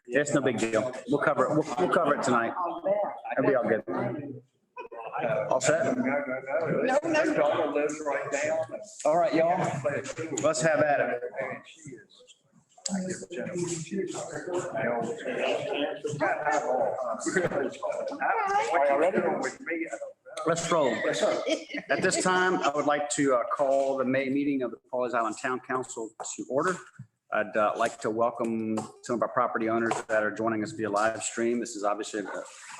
It's no big deal. We'll cover it. We'll cover it tonight. It'll be all good. All set? No. Daughter lives right down. All right, y'all. Let's have at it. Let's roll. At this time, I would like to call the May meeting of the Pawleys Island Town Council to order. I'd like to welcome some of our property owners that are joining us via live stream. This is obviously an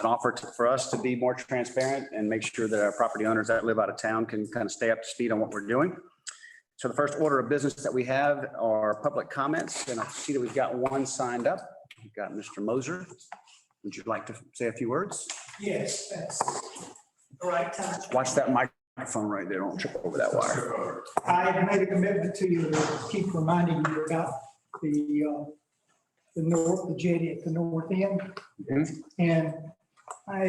offer for us to be more transparent and make sure that our property owners that live out of town can kind of stay up to speed on what we're doing. So the first order of business that we have are public comments, and I see that we've got one signed up. We've got Mr. Moser. Would you like to say a few words? Yes, that's the right time. Watch that microphone right there. Don't trip over that wire. I have made a commitment to you to keep reminding you about the the jetty at the north end. Mhm. And I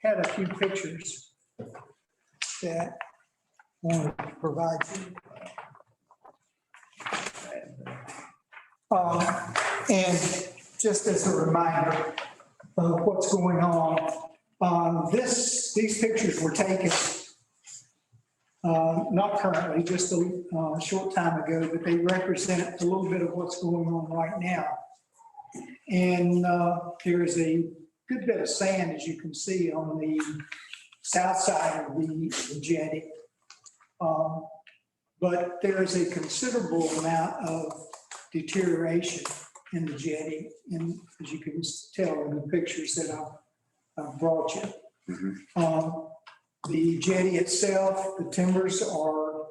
had a few pictures that I wanted to provide you. And just as a reminder of what's going on, these pictures were taken not currently, just a short time ago, but they represent a little bit of what's going on right now. And there is a good bit of sand, as you can see, on the south side of the jetty. But there is a considerable amount of deterioration in the jetty, and as you can tell in the pictures that I've brought you. Mhm. The jetty itself, the timbers are,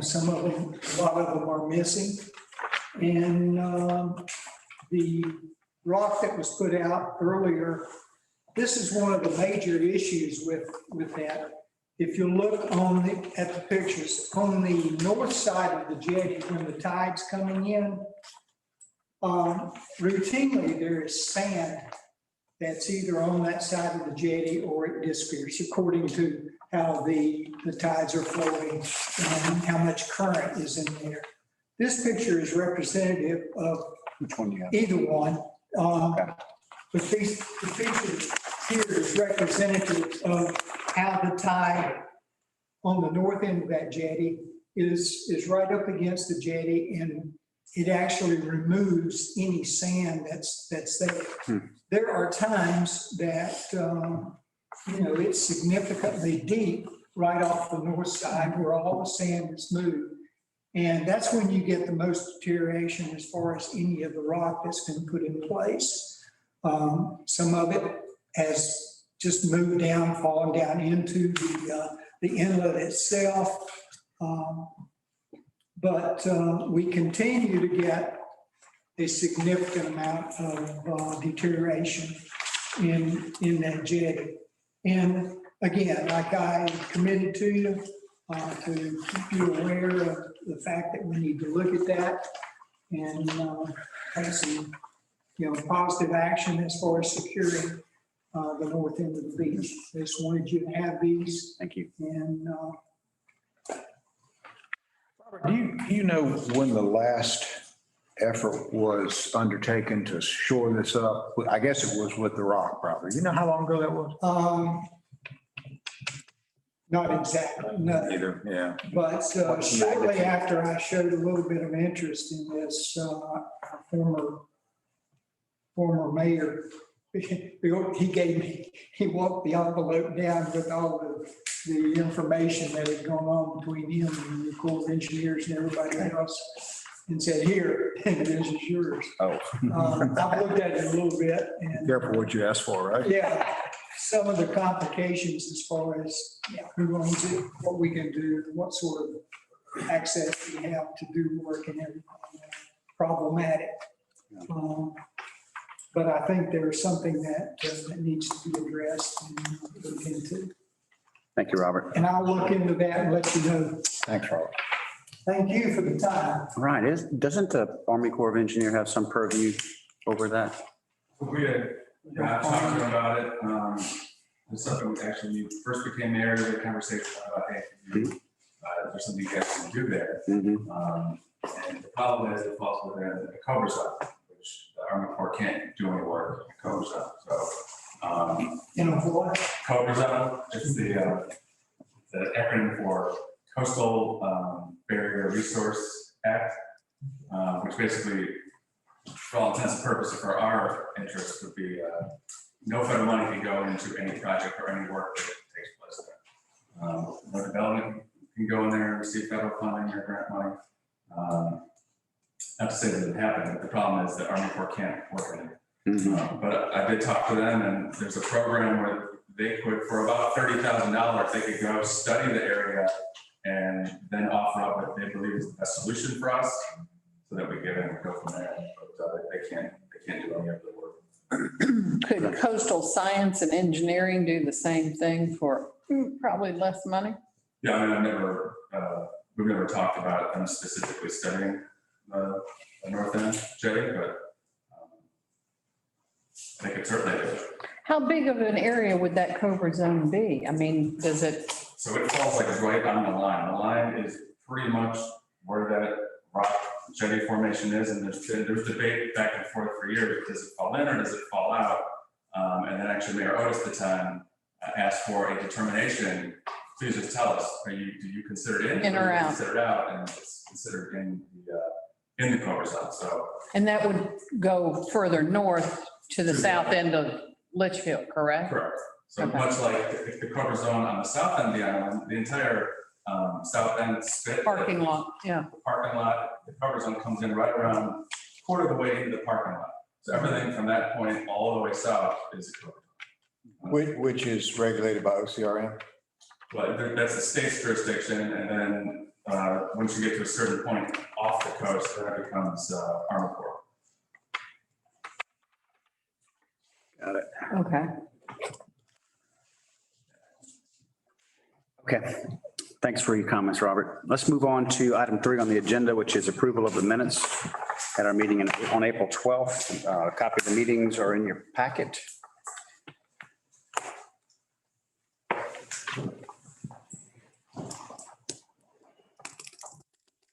some of them, a lot of them are missing. And the rock that was put out earlier, this is one of the major issues with that. If you look at the pictures, on the north side of the jetty, when the tide's coming in, routinely there is sand that's either on that side of the jetty or it disappears, according to how the tides are flowing and how much current is in there. This picture is representative of Which one do you have? either one. But the picture here is representative of how the tide on the north end of that jetty is right up against the jetty, and it actually removes any sand that's there. There are times that, it's significantly deep right off the north side where all the sand is moved. And that's when you get the most deterioration as far as any of the rock that's been put in place. Some of it has just moved down, fallen down into the inlet itself. But we continue to get a significant amount of deterioration in that jetty. And again, like I committed to you, to keep you aware of the fact that we need to look at that and take some, positive action as far as securing the north end of the beach. I just wanted you to have these. Thank you. And Do you know when the last effort was undertaken to shore this up? I guess it was with the rock, probably. You know how long ago that was? not exactly, no. Either, yeah. But shortly after I showed a little bit of interest in this, our former mayor, he walked the envelope down with all the information that had gone on between him and the Corps of Engineers and everybody else, and said, here, this is yours. Oh. I've looked at it a little bit, and Careful what you ask for, right? yeah, some of the complications as far as who owns it, what we can do, what sort of access we have to do work and everything, problematic. But I think there's something that needs to be addressed and looked into. Thank you, Robert. And I'll look into that and let you know. Thanks, Robert. Thank you for the time. All right. Doesn't the Army Corps of Engineers have some purview over that? We had, I talked to him about it. It's something we actually, first became mayor, we had a conversation about, hey, there's something you guys can do there. Mm-hmm. And the problem is it falls within the cover zone, which Army Corps can't do any work in Cobra Zone. So, You know, what? Cobra Zone, it's the acronym for Coastal Barrier Resource Act, which basically, for all intents and purposes, for our interest, would be no federal money can go into any project or any work that takes place there. No development can go in there and receive federal funding or grant money. Not to say that it didn't happen, but the problem is that Army Corps can't work in it. But I did talk to them, and there's a program where they could, for about $30,000, they could go study the area and then offer up what they believe is the best solution for us, so that we get in and go from there. But they can't do any of the work. Could coastal science and engineering do the same thing for probably less money? Yeah, I mean, we've never talked about them specifically studying the north end jetty, but they could certainly do it. How big of an area would that Cobra Zone be? I mean, does it, So it falls like right on the line. The line is pretty much where that rock jetty formation is, and there's debate back and forth for years. Does it fall in or does it fall out? And then actually Mayor Otis at the time asked for a determination. Please just tell us, do you consider it In or out? Consider it out, and it's considered in the Cobra Zone. So and that would go further north to the south end of Litchfield, correct? correct. So Okay. much like if the Cobra Zone on the south end of the island, the entire south end spit. Parking lot, yeah. The parking lot, the Cobra Zone comes in right around quarter of the way into the parking lot. So everything from that point all the way south is a Cobra Zone. Which is regulated by OCRM? But that's the state's jurisdiction, and then once you get to a certain point off the coast, then it becomes Army Corps. Got it. Okay. Okay. Thanks for your comments, Robert. Let's move on to item 3 on the agenda, which is approval of the minutes at our meeting on April 12th. A copy of the meetings are in your packet.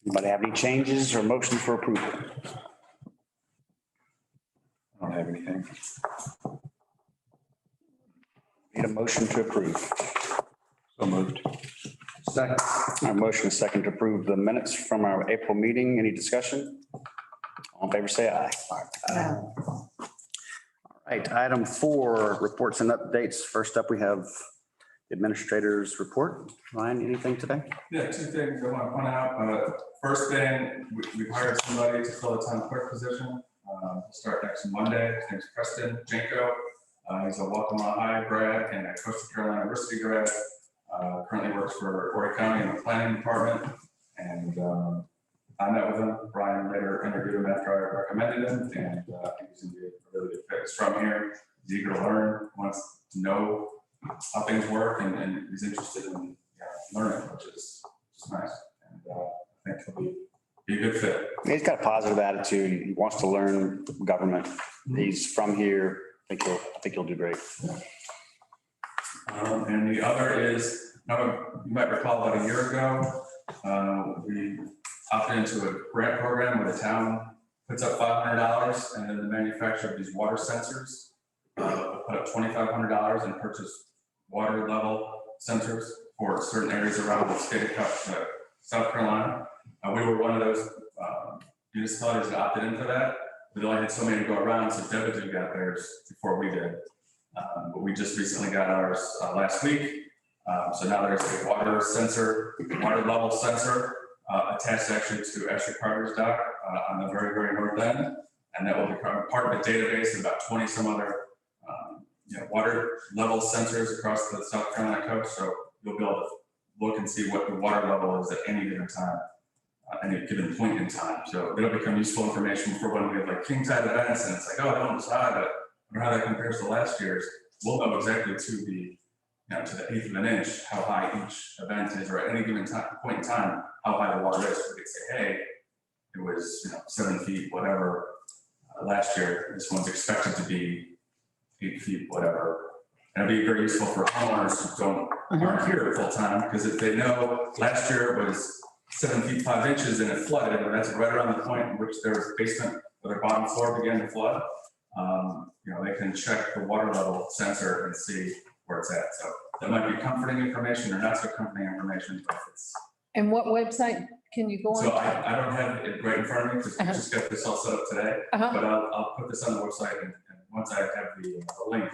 Anybody have any changes or motion for approval? I don't have anything. Need a motion to approve. So moved. Second. Our motion is second to approve the minutes from our April meeting. Any discussion? All in favor, say aye. All right, item 4, reports and updates. First up, we have the administrator's report. Ryan, anything today? Yeah, 2 things I want to point out. First thing, we've hired somebody to fill the town clerk position. He'll start next Monday. His name's Preston Jenko. He's a Waccamaw High grad and a Coastal Carolina University grad. Currently works for Horry County in the planning department. And I met with him. Brian later interviewed him after I recommended him, and I think he's going to be a really good fit. He's from here. He's eager to learn, wants to know how things work, and he's interested in learning, which is nice. And I think he'll be a good fit. He's got a positive attitude. He wants to learn government. He's from here. I think he'll do great. And the other is, you might recall about a year ago, we opted into a grant program where the town puts up $500, and then the manufacturer of these water sensors put up $2,500 and purchase water level sensors for certain areas around the state of South Carolina. We were one of those municipalities that opted into that. We only had so many to go around, so Devido got theirs before we did. But we just recently got ours last week. So now there's a water level sensor attached actually to Ashley Carter's dock on the very, very north end. And that will become part of a database of about 20 some other water level sensors across the South Carolina coast. So you'll be able to look and see what the water level is at any given time, any given point in time. So it'll become useful information for when we have like king tide events and it's like, oh, that one was high, but I wonder how that compares to last year's. We'll know exactly to the to the 1/8 of an inch how high each event is, or at any given point in time how high the water is. So we could say, hey, it was 7 feet, whatever, last year. This one's expected to be 8 feet, whatever. And it'll be very useful for homeowners who aren't here full time, because if they know last year it was 7 feet 5 inches and it flooded, and that's right around the point in which their basement or their bottom floor began to flood. They can check the water level sensor and see where it's at. So that might be comforting information or not so comforting information, but it's. And what website can you go on? So I don't have it right in front of me because we just got this all set up today, but I'll put this on the website and once I have the link,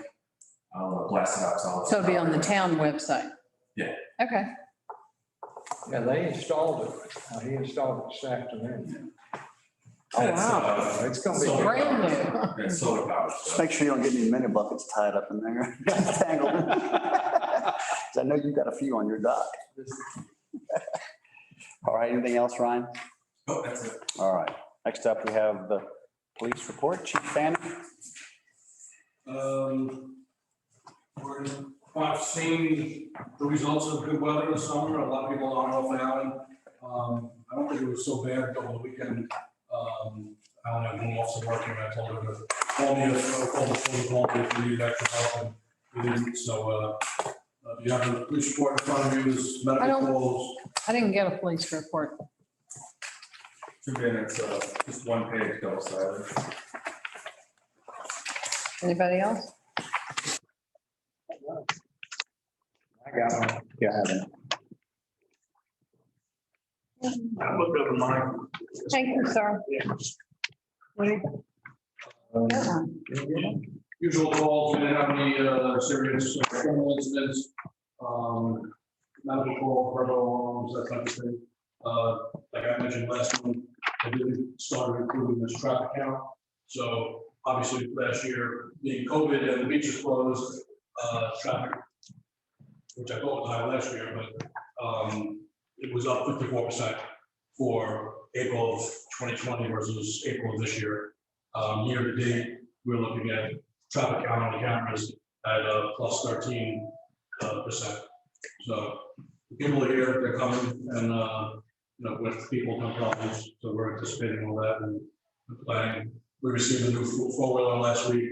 I'll blast it out. So it'll be on the town website? Yeah. Okay. Yeah, they installed it. He installed it this afternoon. Oh, It's, wow. It's gonna be. solar Brand powered. new. It's solar powered. Just make sure you don't get any mini buckets tied up in there. Tangled. 'Cause I know you've got a few on your dock. All right, anything else, Ryan? Oh, that's it. All right, next up, we have the police report, Chief Fanning. I've seen the results of good weather this summer. A lot of people on off Allen. I don't think it was so bad over the weekend. Allen had one officer working. I told her to call me if you needed extra help, and we didn't. So you have the police report in front of you. There's I medical don't- calls. I didn't get a police report. 2 minutes, just 1 page, double sided. Anybody else? I got one. Yeah, I haven't. I looked over mine. Thank you, sir. Usual calls, we didn't have any serious criminal incidents, medical call, verbal alarms, that type of thing. Like I mentioned last month, I did start improving this traffic count. So obviously last year, being COVID and the beaches closed, traffic, which I thought was high last year, but it was up 54% for April of 2020 versus April of this year. Year to date, we're looking at traffic count on the cameras at plus 13%. So people are here, they're coming, and with people come problems, so we're anticipating all that and planning. We received a new four-wheeler last week,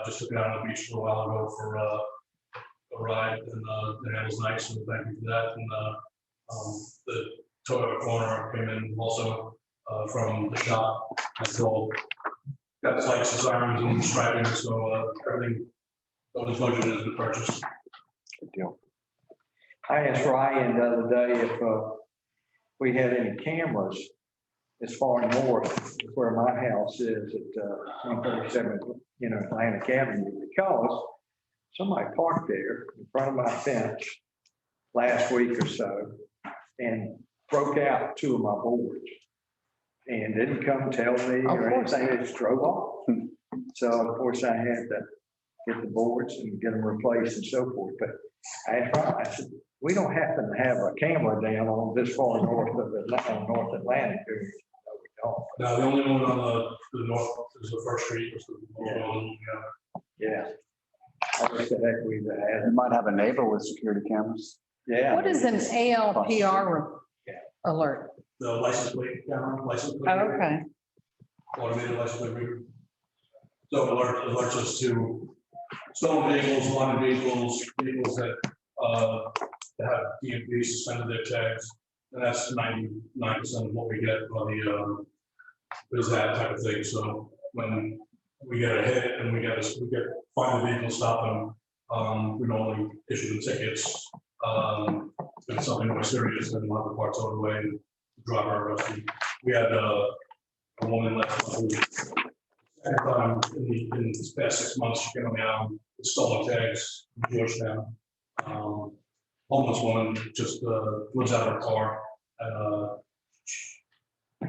just took it out on the beach a little while ago for a ride, and that was nice, and thank you for that. And the Toyota Corner came in also from the shop, and so got the lights, the sirens, and striping, so everything that was budgeted as the purchase. Good deal. I asked Ryan the other day if we had any cameras as far north where my house is at 137, Atlantic Avenue, because somebody parked there in front of my fence last week or so and broke out 2 of my boards and didn't come tell me or anything. They just drove off. So of course I had to get the boards and get them replaced and so forth. But I asked Ryan, I said, we don't happen to have a camera down on this far north of North Atlantic, do we? No, we don't. Now, the only one on the north is the First Street, was the one, Yeah. I wish the heck we had. You might have a neighbor with security cameras. Yeah. What is an ALPR alert? the license plate camera, license plate. Oh, okay. Automated license plate reader. So it alerts us to stolen vehicles, wanted vehicles, vehicles that have DMV suspended their tags. And that's 99% of what we get on the, is that type of thing. So when we get a hit and we find the vehicle, stop them, we normally issue them tickets. If it's something more serious, then we'll have the parts all the way and drive our arrested. We had a woman last month, second time in this past 6 months, she came on the island with stolen tags in Georgetown. Homeless woman just lives out of her car. And,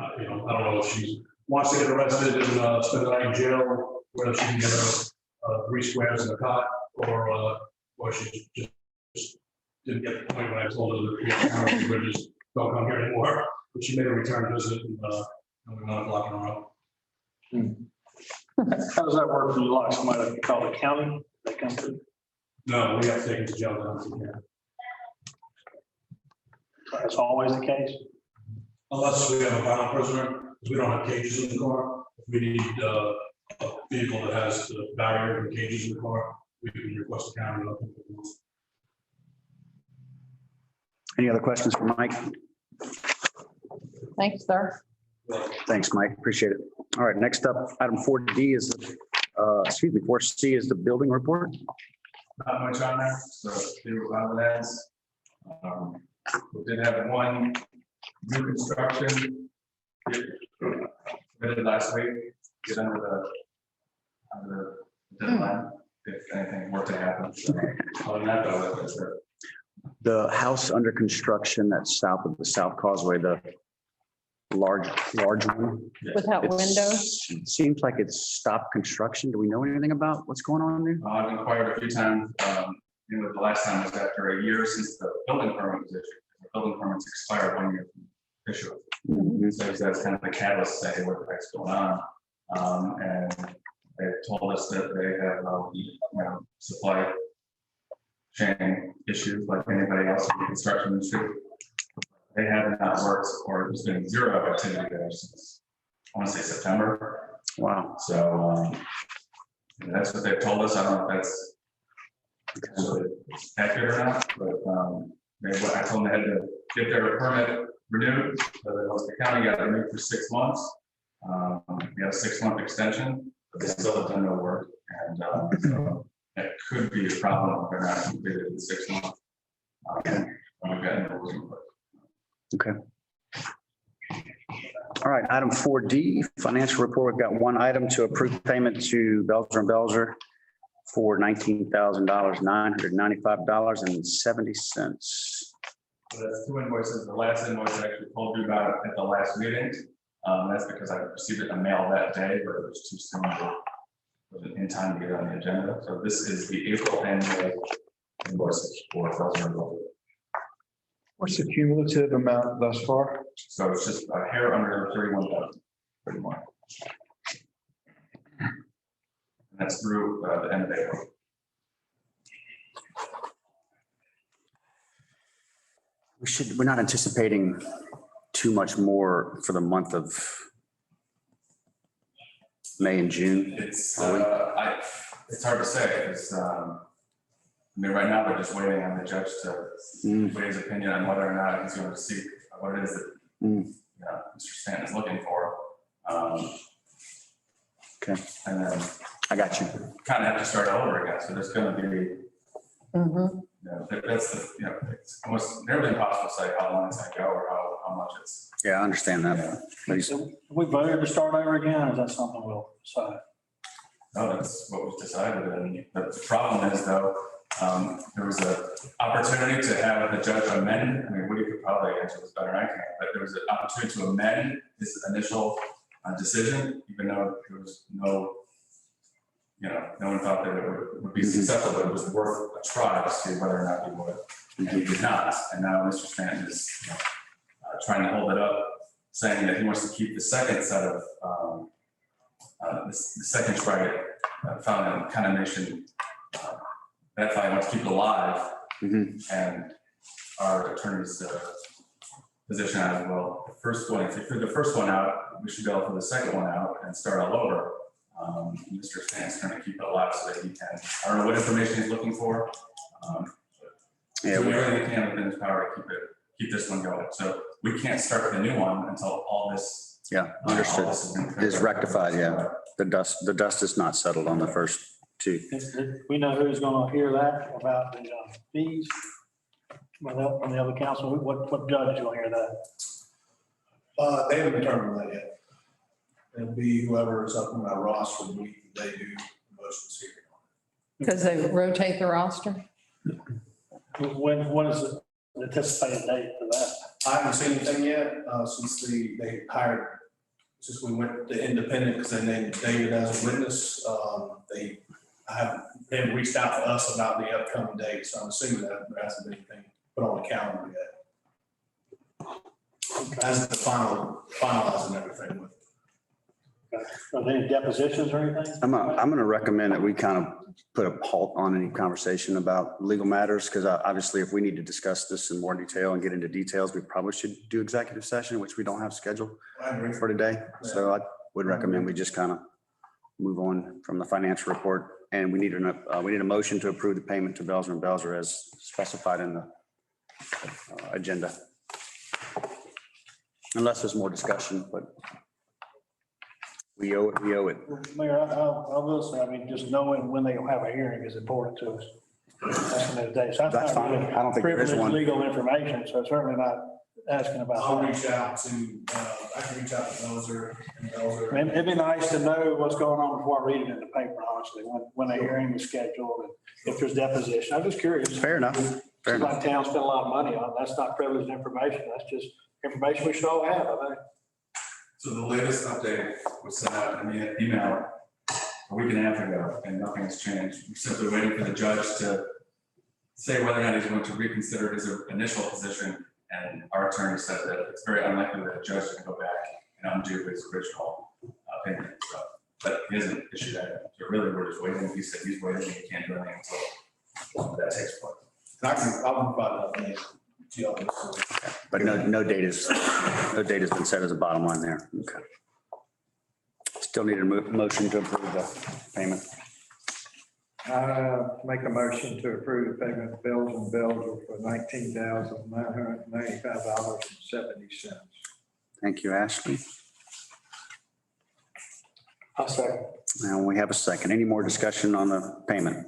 I don't know if she wants to get arrested and spend the night in jail, whether she can get 3 squares in a cot, or she just didn't get the point when I told her that we just don't come here anymore. But she made a return visit and we want to block her up. How does that work when you lock somebody, call the county, they come to? No, we have to take it to jail down here. That's always the case. Unless we have a bound prisoner, because we don't have cages in the car. If we need a vehicle that has the barrier and cages in the car, we can request a county. Any other questions for Mike? Thanks, sir. Thanks, Mike. Appreciate it. All right, next up, item 4D is, 4C is the building report. Not much on there, so here are that. We did have one new construction committed last week, get under the deadline, if anything were to happen. So, other than that, though, that's it. The house under construction that's south of the South Causeway, the large one. Without windows? It seems like it's stopped construction. Do we know anything about what's going on there? I've inquired a few times, the last time was after a year since the building permit was issued. The building permits expired 1 year from issue. So that's kind of the catalyst to say what the heck's going on. And they told us that they have, supply chain issues like anybody else in the construction industry. They have not worked, or there's been zero activity there since, I want to say September. Wow. So that's what they've told us. I don't know if that's really accurate or not, but I told them they had to get their permit renewed. So the county got renewed for 6 months. We got a 6-month extension, but they still have done no work. And so it could be a problem if they're not completed in 6 months. We've got no work. Okay. All right, item 4D, financial report. We've got one item to approve payment to Belzer and Belzer for $19,000, $995.70. So that's 2 invoices. The last invoice I actually told you about at the last meeting. That's because I received it in the mail that day, but it was too soon. It wasn't in time to get on the agenda. So this is the April and May invoices for Belzer and Belzer. What's the cumulative amount thus far? So it's just a hair under 31,000, pretty much. And that's through the end of April. We're not anticipating too much more for the month of May and June. It's hard to say. Right now they're just waiting on the judge to weigh his opinion on whether or not he's going to see what it is that Mr. Stanton is looking for. Okay, And then I got you. kind of have to start all over again. So there's going to be, it's almost nearly impossible to say how long it's going to go or how much it's. Yeah, I understand that. But he's- So we voted to start over again, or is that something we'll decide? No, that's what was decided. And the problem is though, there was an opportunity to have the judge amend. I mean, Woody could probably answer this better than I can, but there was an opportunity to amend his initial decision, even though there was no one thought that it would be successful, but it was worth a try to see whether or not he would. And he did not. And now Mr. Stanton is trying to hold it up, saying that he wants to keep the second set of the second strike found in condemnation. That fight wants to keep it alive. And our attorney's position as well. The first one, if you figure the first one out, we should be able to put the second one out and start all over. Mr. Stanton's trying to keep it alive so that he can, I don't know what information he's looking for. Yeah, So we really can within his power to keep this one going. So we can't start the new one until all this. Yeah, understood. Is rectified, yeah. The dust is not settled on the first two. We know who's going to hear that about the fees. Well, from the other council, what judge is going to hear that? They haven't determined that yet. It'll be whoever is up on that roster, they do the motions here. Because they rotate the roster? What is the anticipated date for that? I haven't seen anything yet, since they hired, since we went to independent, because they named David as a witness. They haven't reached out to us about the upcoming date, so I'm assuming that there hasn't been anything put on the calendar yet. As the finalizing everything with. Are there any depositions or anything? I'm going to recommend that we kind of put a halt on any conversation about legal matters, because obviously if we need to discuss this in more detail and get into details, we probably should do executive session, which we don't have scheduled for today. So I would recommend we just kind of move on from the financial report. And we need a motion to approve the payment to Belzer and Belzer as specified in the agenda. Unless there's more discussion, but we owe it, we owe it. Mayor, I will say, I mean, just knowing when they'll have a hearing is important to us. That's the next day. So That's not fine. really I don't think there is privileged one. legal information, so certainly not asking about. I'll that. reach out to, I can reach out to Dozer and I Dozer. mean, it'd be nice to know what's going on before I read it in the paper, honestly, when a hearing is scheduled and if there's deposition. I'm just curious. Fair enough. Fair enough. Like town spent a lot of money on it. That's not privileged information. That's just information we should all have, I think. So the latest update was sent out in the email a week and a half ago, and nothing has changed. We're simply waiting for the judge to say whether or not he's going to reconsider his initial position. And our attorney said that it's very unlikely that a judge can go back and undo his original opinion. So, but he hasn't issued that. So really, we're just waiting. He said he's waiting. He can't do anything until that takes place. I'll provide that to y'all. But no date has been set as a bottom line there. Okay. Still need a motion to approve the payment. Make a motion to approve the payment of bills and bills for $19,995.70. Thank you, Ashley. I'll second. Now we have a second. Any more discussion on the payment?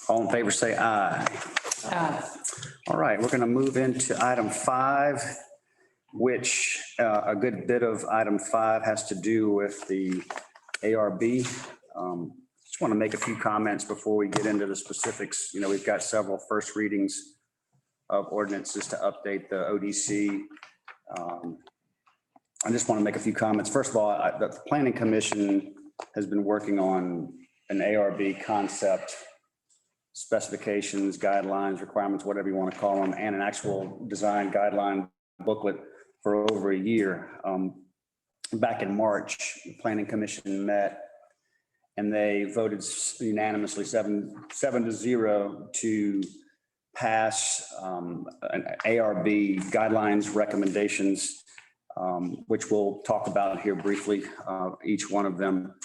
All in favor, say aye. All right, we're going to move into item 5, which a good bit of item 5 has to do with the ARB. Just want to make a few comments before we get into the specifics. You know, we've got several first readings of ordinances to update the ODC. I just want to make a few comments. First of all, the Planning Commission has been working on an ARB concept, specifications, guidelines, requirements, whatever you want to call them, and an actual design guideline booklet for over a year. Back in March, the Planning Commission met and they voted unanimously 7-0 to pass an ARB guidelines recommendations, which we'll talk about here briefly, each one of them.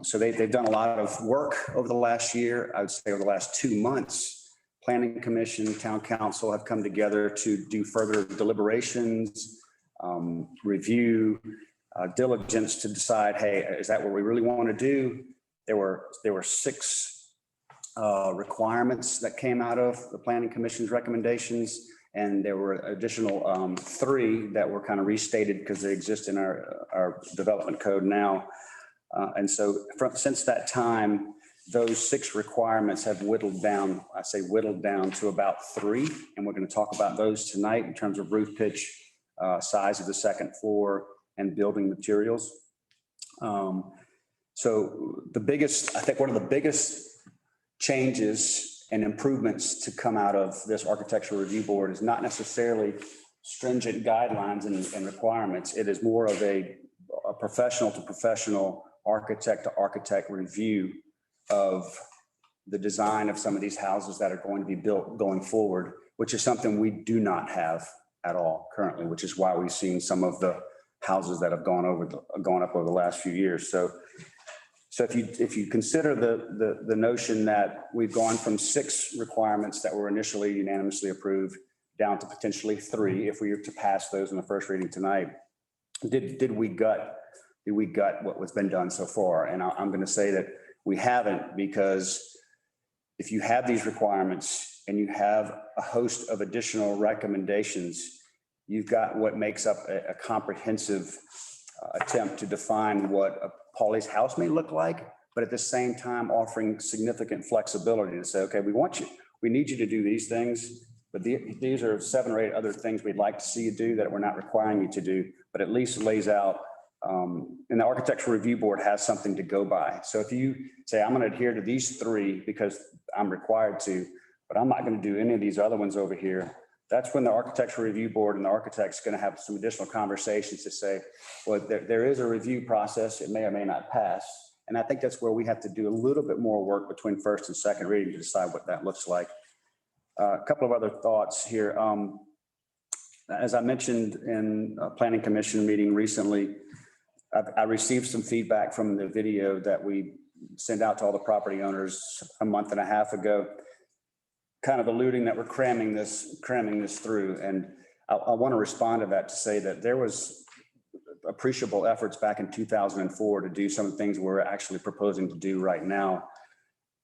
So they've done a lot of work over the last year. I would say over the last 2 months, Planning Commission, Town Council have come together to do further deliberations, review, diligence to decide, hey, is that what we really want to do? There were 6 requirements that came out of the Planning Commission's recommendations, and there were additional 3 that were kind of restated because they exist in our development code now. And so since that time, those 6 requirements have whittled down, I say whittled down to about 3. And we're going to talk about those tonight in terms of roof pitch, size of the second floor, and building materials. So the biggest, I think one of the biggest changes and improvements to come out of this architectural review board is not necessarily stringent guidelines and requirements. It is more of a professional to professional, architect to architect review of the design of some of these houses that are going to be built going forward, which is something we do not have at all currently, which is why we've seen some of the houses that have gone up over the last few years. So if you consider the notion that we've gone from 6 requirements that were initially unanimously approved down to potentially 3, if we were to pass those in the first reading tonight, did we gut what was been done so far? And I'm going to say that we haven't, because if you have these requirements and you have a host of additional recommendations, you've got what makes up a comprehensive attempt to define what a Pawleys house may look like, but at the same time offering significant flexibility to say, okay, we need you to do these things, but these are 7 or 8 other things we'd like to see you do that we're not requiring you to do, but at least lays out, and the architectural review board has something to go by. So if you say, I'm going to adhere to these 3 because I'm required to, but I'm not going to do any of these other ones over here, that's when the architectural review board and the architect's going to have some additional conversations to say, well, there is a review process. It may or may not pass. And I think that's where we have to do a little bit more work between first and second reading to decide what that looks like. A couple of other thoughts here. As I mentioned in a planning commission meeting recently, I received some feedback from the video that we sent out to all the property owners a month and a half ago, kind of alluding that we're cramming this through. And I want to respond to that to say that there was appreciable efforts back in 2004 to do some of the things we're actually proposing to do right now.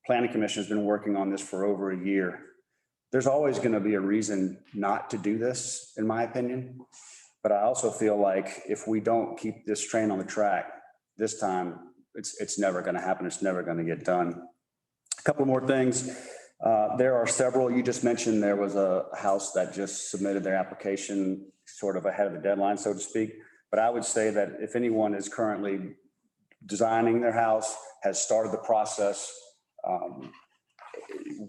Planning Commission has been working on this for over a year. There's always going to be a reason not to do this, in my opinion. But I also feel like if we don't keep this train on the track this time, it's never going to happen. It's never going to get done. A couple more things. There are several, you just mentioned there was a house that just submitted their application sort of ahead of the deadline, so to speak. But I would say that if anyone is currently designing their house, has started the process,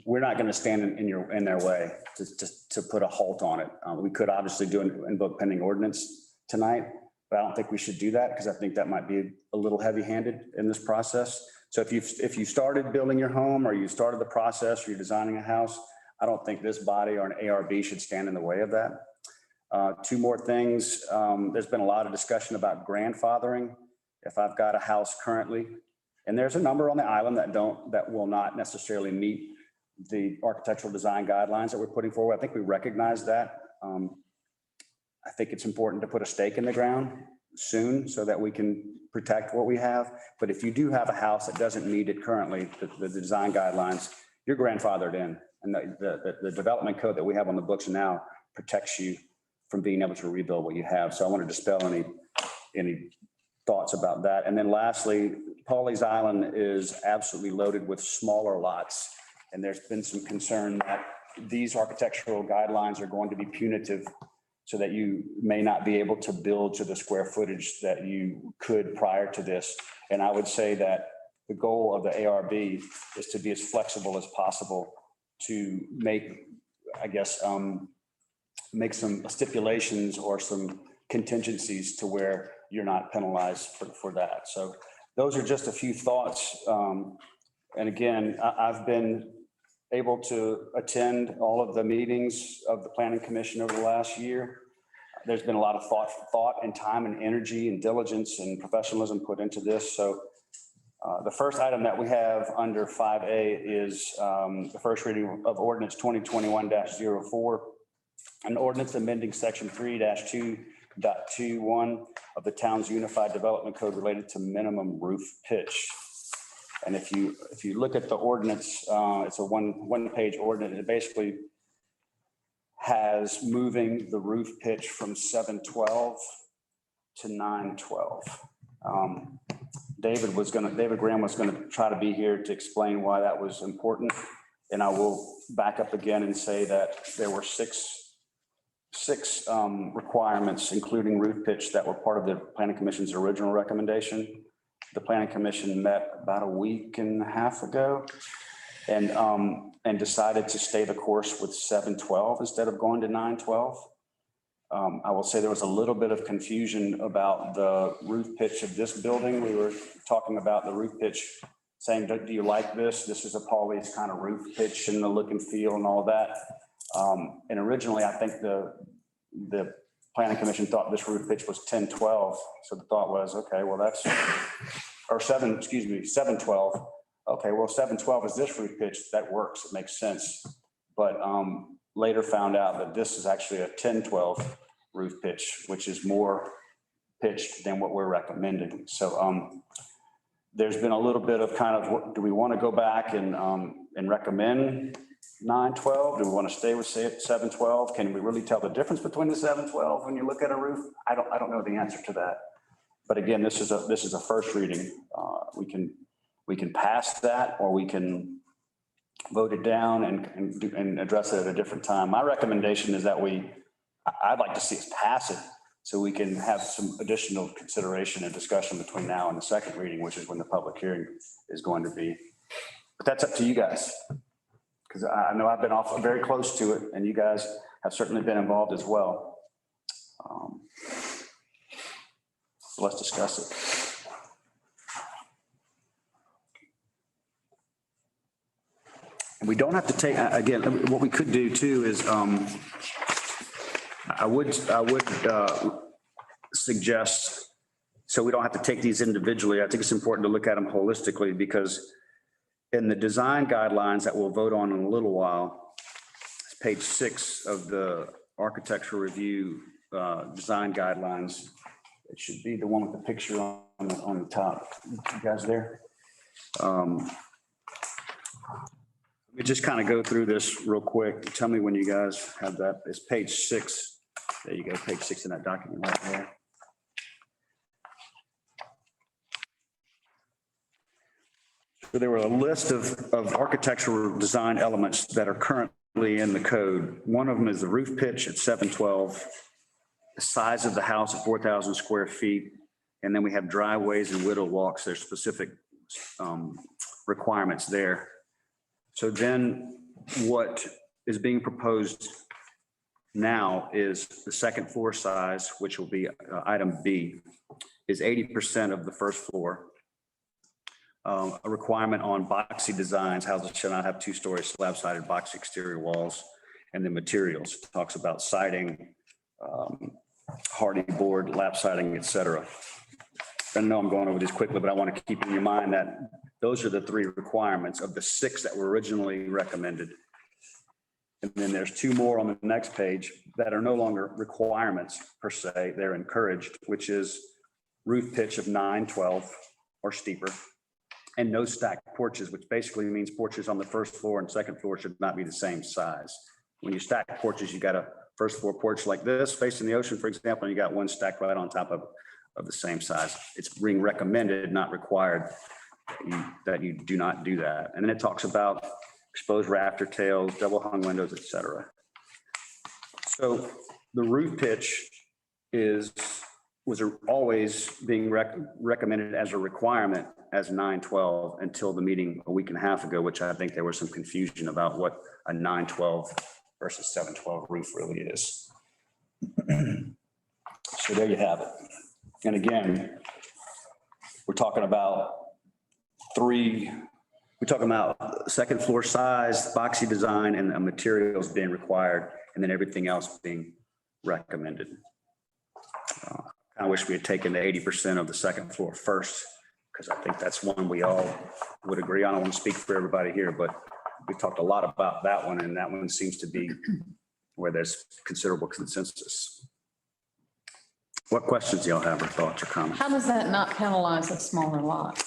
we're not going to stand in their way to put a halt on it. We could obviously do an invoke pending ordinance tonight, but I don't think we should do that because I think that might be a little heavy-handed in this process. So if you started building your home or you started the process or you're designing a house, I don't think this body or an ARB should stand in the way of that. Two more things. There's been a lot of discussion about grandfathering. If I've got a house currently, and there's a number on the island that will not necessarily meet the architectural design guidelines that we're putting forward. I think we recognize that. I think it's important to put a stake in the ground soon so that we can protect what we have. But if you do have a house that doesn't meet it currently, the design guidelines, you're grandfathered in. And the development code that we have on the books now protects you from being able to rebuild what you have. So I want to dispel any thoughts about that. And then lastly, Pawleys Island is absolutely loaded with smaller lots. And there's been some concern that these architectural guidelines are going to be punitive so that you may not be able to build to the square footage that you could prior to this. And I would say that the goal of the ARB is to be as flexible as possible to make, I guess, make some stipulations or some contingencies to where you're not penalized for that. So those are just a few thoughts. And again, I've been able to attend all of the meetings of the Planning Commission over the last year. There's been a lot of thought and time and energy and diligence and professionalism put into this. So the first item that we have under 5A is the first reading of ordinance 2021-04, an ordinance amending section 3-2.21 of the town's unified development code related to minimum roof pitch. And if you look at the ordinance, it's a one-page ordinance. It basically has moving the roof pitch from 712 to 912. David Graham was going to try to be here to explain why that was important. And I will back up again and say that there were six requirements, including roof pitch, that were part of the Planning Commission's original recommendation. The Planning Commission met about a week and a half ago and decided to stay the course with 712 instead of going to 912. I will say there was a little bit of confusion about the roof pitch of this building. We were talking about the roof pitch, saying, do you like this? This is a Pawleys kind of roof pitch and the look and feel and all that. And originally, I think the Planning Commission thought this roof pitch was 1012. So the thought was, okay, well, that's, or 712. Okay, well, 712 is this roof pitch. That works. It makes sense. But later found out that this is actually a 1012 roof pitch, which is more pitched than what we're recommending. So there's been a little bit of kind of, do we want to go back and recommend 912? Do we want to stay with 712? Can we really tell the difference between the 712 when you look at a roof? I don't know the answer to that. But again, this is a first reading. We can pass that, or we can vote it down and address it at a different time. My recommendation is that I'd like to see us pass it so we can have some additional consideration and discussion between now and the second reading, which is when the public hearing is going to be. But that's up to you guys, because I know I've been very close to it, and you guys have certainly been involved as well. So let's discuss it. And we don't have to take, again, what we could do too is, I would suggest, so we don't have to take these individually, I think it's important to look at them holistically, because in the design guidelines that we'll vote on in a little while, it's page 6 of the architectural review design guidelines. It should be the one with the picture on the top. You guys there? Let me just kind of go through this real quick. Tell me when you guys have that. It's page 6. There you go, page 6 in that document right there. So there were a list of architectural design elements that are currently in the code. One of them is the roof pitch at 712, the size of the house at 4,000 square feet, and then we have driveways and widowed walks. There's specific requirements there. So then what is being proposed now is the second floor size, which will be item B, is 80% of the first floor. A requirement on boxy designs, houses shall not have 2-story slab-sided box exterior walls, and the materials. It talks about siding, hardy board, lap siding, et cetera. I know I'm going over these quickly, but I want to keep in your mind that those are the 3 requirements of the 6 that were originally recommended. And then there's 2 more on the next page that are no longer requirements per se, they're encouraged, which is roof pitch of 9/12 or steeper, and no stacked porches, which basically means porches on the first floor and second floor should not be the same size. When you stack porches, you got a first floor porch like this facing the ocean, for example, and you got one stacked right on top of the same size. It's being recommended, not required, that you do not do that. And then it talks about exposed rafter tails, double hung windows, et cetera. So the roof pitch was always being recommended as a requirement as 9/12 until the meeting a week and a half ago, which I think there was some confusion about what a 9/12 versus 7/12 roof really is. So there you have it. And again, we're talking about second floor size, boxy design, and materials being required, and then everything else being recommended. I wish we had taken the 80% of the second floor first, because I think that's one we all would agree on. I don't want to speak for everybody here, but we talked a lot about that one, and that one seems to be where there's considerable consensus. What questions do y'all have or thoughts or comments? How does that not penalize a smaller lot?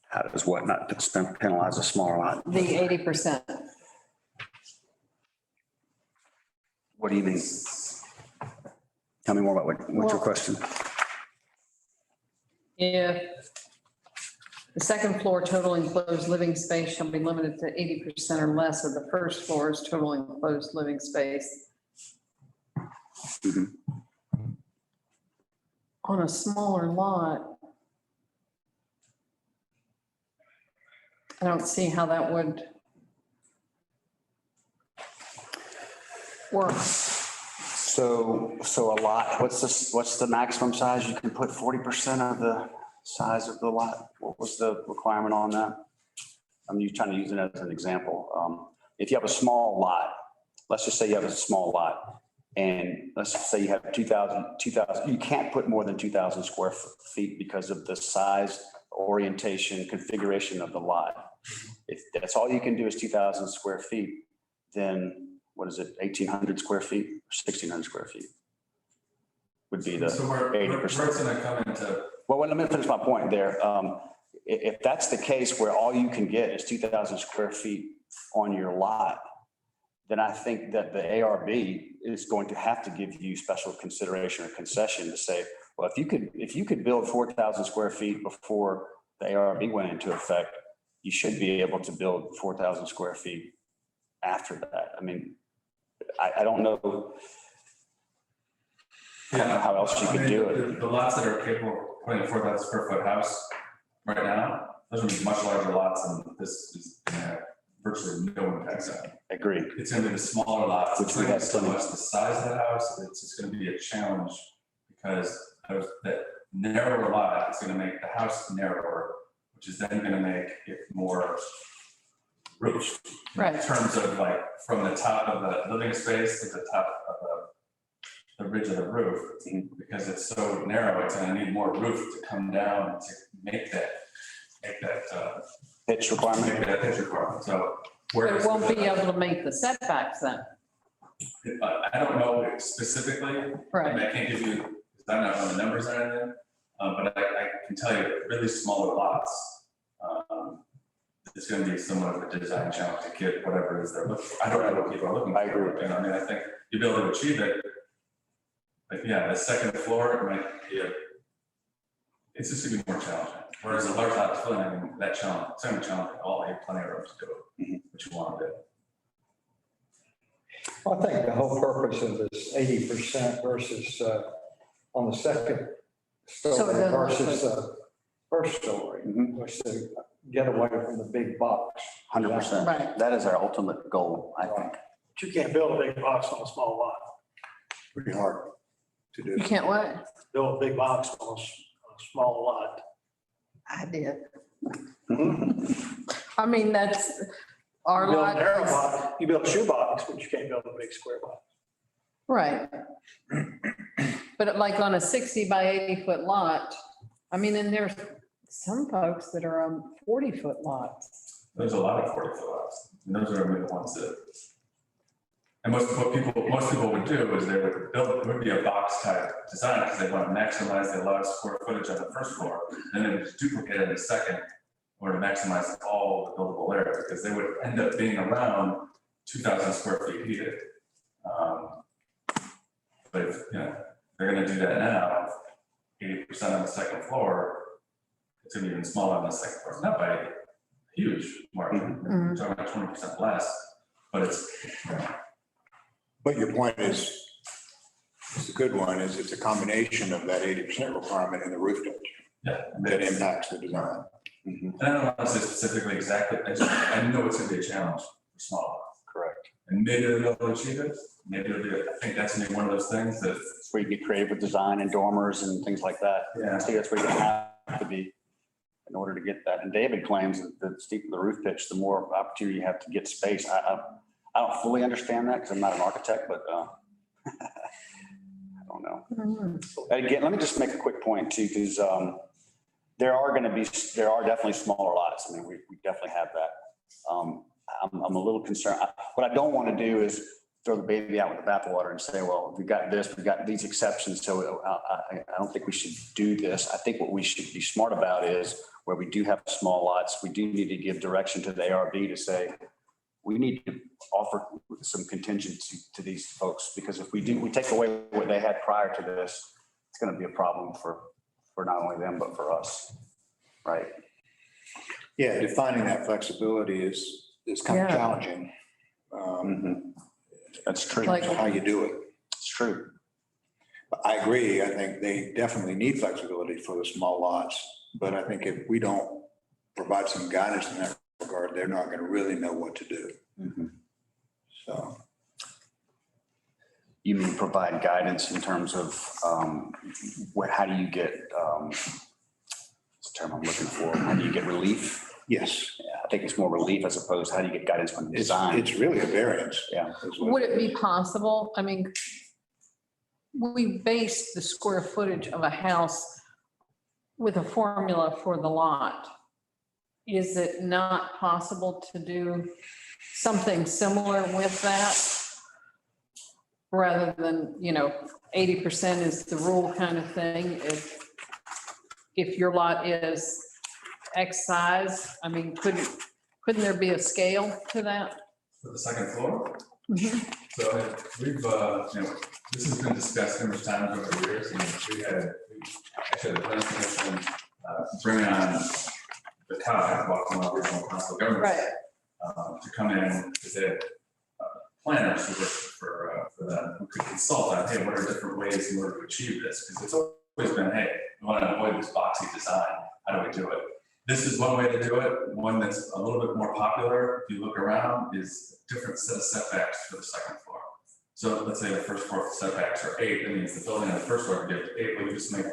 How does what not penalize a smaller lot? The 80%. What do you mean? Tell me more about what's your question? If the second floor total enclosed living space shall be limited to 80% or less of the first floor's total enclosed living space. Mhm. On a smaller lot, I don't see how that would work. So a lot, what's the maximum size you can put? 40% of the size of the lot? What was the requirement on that? I'm trying to use it as an example. If you have a small lot, let's just say you have a small lot, and let's just say you have 2,000, you can't put more than 2,000 square feet because of the size, orientation, configuration of the lot. If that's all you can do is 2,000 square feet, then what is it, 1,800 square feet, or 1,600 square feet? Would be the So we're 80%. gonna come into, Well, let me finish my point there. If that's the case where all you can get is 2,000 square feet on your lot, then I think that the ARB is going to have to give you special consideration or concession to say, well, if you could build 4,000 square feet before the ARB went into effect, you should be able to build 4,000 square feet after that. I mean, I don't know how else you could do it. The lots that are capable of putting a 4,000 square foot house right now, those would be much larger lots, and this is gonna have virtually no impact on it. Agree. It's gonna be the smaller lots, Which it's we not have so plenty. much the size of the house, it's just gonna be a challenge, because that narrower lot is gonna make the house narrower, which is then gonna make it more roof. Right. In terms of like, from the top of the living space to the top of the ridge of the roof, because it's so narrow, it's gonna need more roof to come down to make that Pitch requirement. pitch requirement, so. But it won't be able to make the setbacks then. I don't know specifically. I Right. mean, I can't give you, because I'm not on the numbers or anything, but I can tell you really smaller lots. It's going to be somewhat of a design challenge to get whatever it is they're looking for. I don't know what people are looking for. I agree with you know, I mean, I think you'll be able to achieve it. Like, yeah, the second floor, it might be it's just going to be more challenging. Whereas a large lot filling, I mean, that challenge, it's going to be challenging. All you have plenty of room to do it, what you want to do. I think the whole purpose of this 80% versus on the second So it story doesn't versus first story Mhm. was to get away from the big box. 100%. Right. That is our ultimate goal, I think. But you can't build a big box on a small lot. Pretty hard to do. You can't what? Build a big box on a small lot. I did. I mean, that's our You build a narrow lot. box, you build a shoebox, but you can't build a big square box. Right. But like on a 60 by 80-foot lot, I mean, and there's some folks that are on 40-foot lots. There's a lot of 40-foot lots, and those are the ones that. And most people would do is they would build, it would be a box type design because they want to maximize the allowed square footage on the first floor. And then they would just duplicate it in the second or to maximize all the buildable area because they would end up being around 2,000 square feet heated. But if, you know, they're going to do that now, 80% on the second floor, it's going to be even smaller on the second floor. It's not by a huge margin, we're talking about 20% less, but it's. But your point is, it's a good one, is it's a combination of that 80% requirement and the roof pitch Yeah. that impacts the design. And I don't want to say specifically exactly, I know it's gonna be a challenge for small lots. Correct. And maybe they'll be able to achieve it, maybe it'll be, I think that's gonna be one of those things that, That's where you get creative with design and dormers and things like that. Yeah. I think that's where you have to be in order to get that. And David claims that the steeper the roof pitch, the more opportunity you have to get space. I don't fully understand that because I'm not an architect, but I don't know. Again, let me just make a quick point too, because there are definitely smaller lots. I mean, we definitely have that. I'm a little concerned. What I don't want to do is throw the baby out with the bathwater and say, well, we've got this, we've got these exceptions. So I don't think we should do this. I think what we should be smart about is where we do have small lots, we do need to give direction to the ARB to say, we need to offer some contingency to these folks, because if we take away what they had prior to this, it's going to be a problem for not only them, but for us. Right. Yeah, defining that flexibility is kind of Yeah. challenging. That's true. Like- How you do it. It's true. But I agree. I think they definitely need flexibility for the small lots. But I think if we don't provide some guidance in that regard, they're not going to really know what to do. So, You mean provide guidance in terms of how do you get, what's the term I'm looking for? How do you get relief? yes, Yeah, I think it's more relief as opposed to how do you get guidance on it's design? really a variance. Yeah. is what Would it be possible, I mean, we base the square footage of a house with a formula for the lot. Is it not possible to do something similar with that? Rather than, 80% is the rule kind of thing. If your lot is X size, I mean, couldn't there be a scale to that? for the second floor. Mhm. So we've, this has been discussed numerous times over the years, and we actually the planning commission bring on the COG, Baltimore Regional Council of Governments. Right. To come in, because they have planners who work for them, who could consult on, hey, what are different ways in order to achieve this? Because it's always been, hey, we want to avoid this boxy design. How do we do it? This is one way to do it. One that's a little bit more popular, if you look around, is a different set of setbacks for the second floor. So let's say the first floor setbacks are 8, that means the building on the first floor would be 8, but you just make,